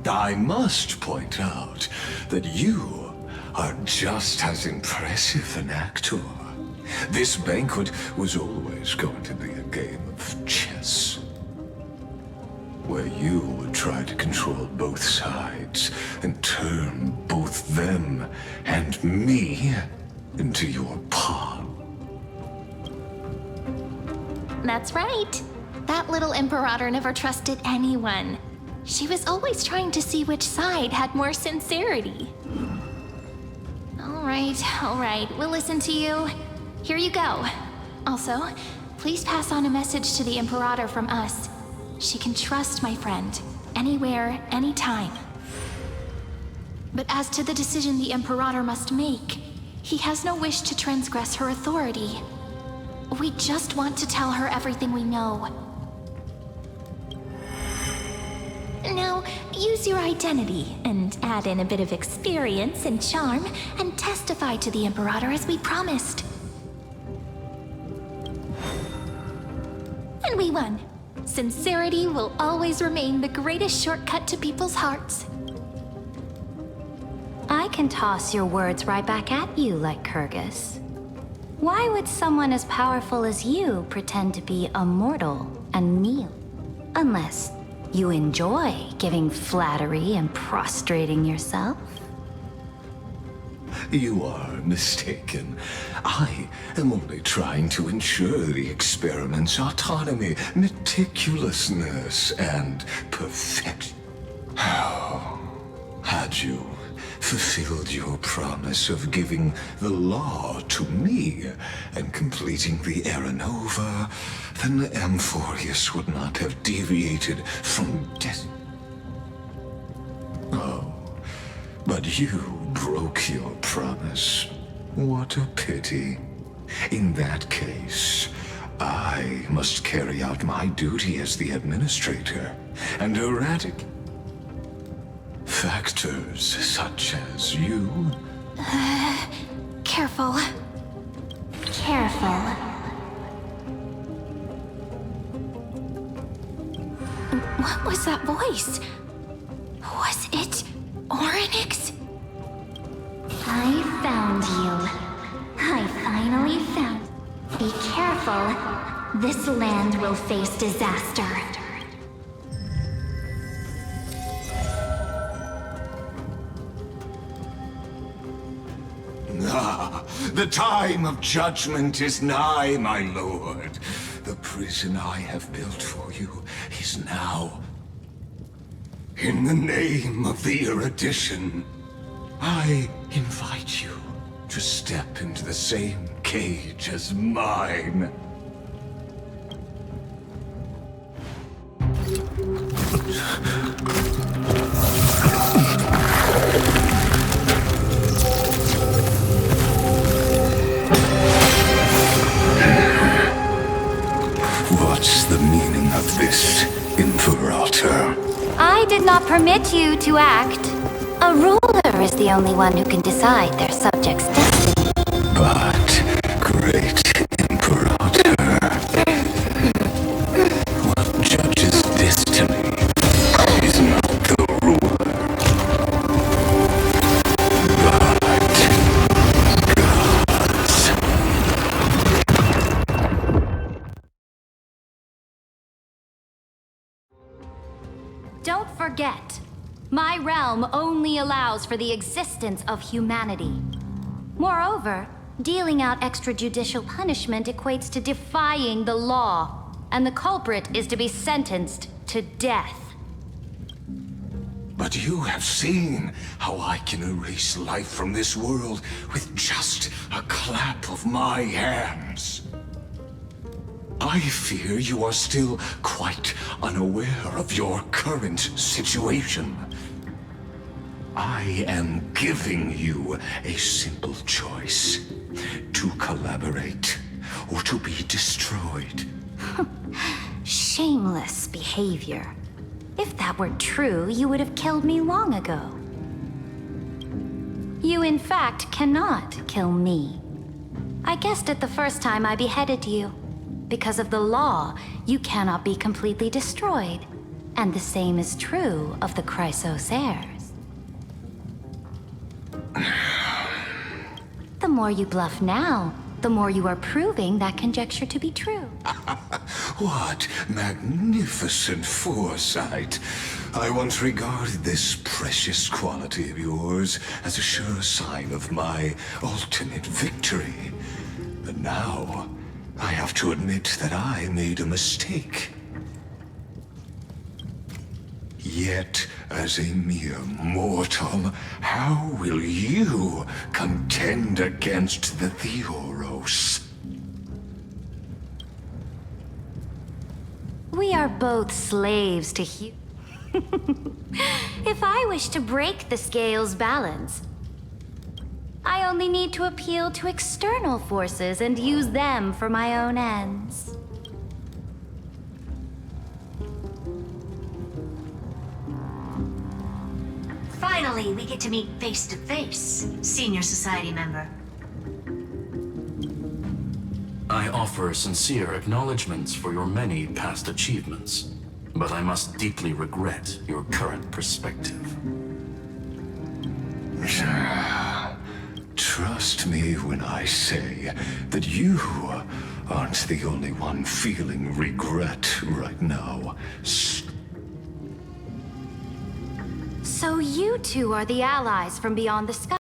I must point out that you are just as impressive an actor. This banquet was always going to be a game of chess, where you would try to control both sides and turn both them and me into your pawn. That's right. That little Imperator never trusted anyone. She was always trying to see which side had more sincerity. All right, we'll listen to you. Here you go. Also, please pass on a message to the Imperator from us. She can trust my friend, anywhere, anytime. But as to the decision the Imperator must make, he has no wish to transgress her authority. We just want to tell her everything we know. Now, use your identity and add in a bit of experience and charm and testify to the Imperator as we promised. And we won. Sincerity will always remain the greatest shortcut to people's hearts. I can toss your words right back at you, Lycurgus. Why would someone as powerful as you pretend to be immortal and kneel? Unless you enjoy giving flattery and prostrating yourself? You are mistaken. I am only trying to ensure the experiment's autonomy, meticulousness, and perfection. How had you fulfilled your promise of giving the law to me and completing the Aeronova, then Amphoreus would not have deviated from death. Oh, but you broke your promise. What a pity. In that case, I must carry out my duty as the administrator and eradicate factors such as you. Careful. Careful. What was that voice? Was it Oryx? I found you. I finally found. Be careful. This land will face disaster. Ah, the time of judgment is nigh, my lord. The prison I have built for you is now. In the name of the erudition, I invite you to step into the same cage as mine. What's the meaning of this, Imperator? I did not permit you to act. A ruler is the only one who can decide their subjects' destiny. But, great Imperator, what judges destiny is not the ruler, but gods. Don't forget, my realm only allows for the existence of humanity. Moreover, dealing out extrajudicial punishment equates to defying the law, and the culprit is to be sentenced to death. But you have seen how I can erase life from this world with just a clap of my hands. I fear you are still quite unaware of your current situation. I am giving you a simple choice: to collaborate or to be destroyed. Shameless behavior. If that were true, you would have killed me long ago. You, in fact, cannot kill me. I guessed it the first time I beheaded you. Because of the law, you cannot be completely destroyed. And the same is true of the Chrysos heirs. The more you bluff now, the more you are proving that conjecture to be true. What magnificent foresight! I once regarded this precious quality of yours as a sure sign of my ultimate victory. But now, I have to admit that I made a mistake. Yet, as a mere mortal, how will you contend against the Theoros? We are both slaves to If I wish to break the scale's balance, I only need to appeal to external forces and use them for my own ends. Finally, we get to meet face to face, Senior Society member. I offer sincere acknowledgments for your many past achievements, but I must deeply regret your current perspective. Trust me when I say that you aren't the only one feeling regret right now. So you two are the allies from beyond the sky.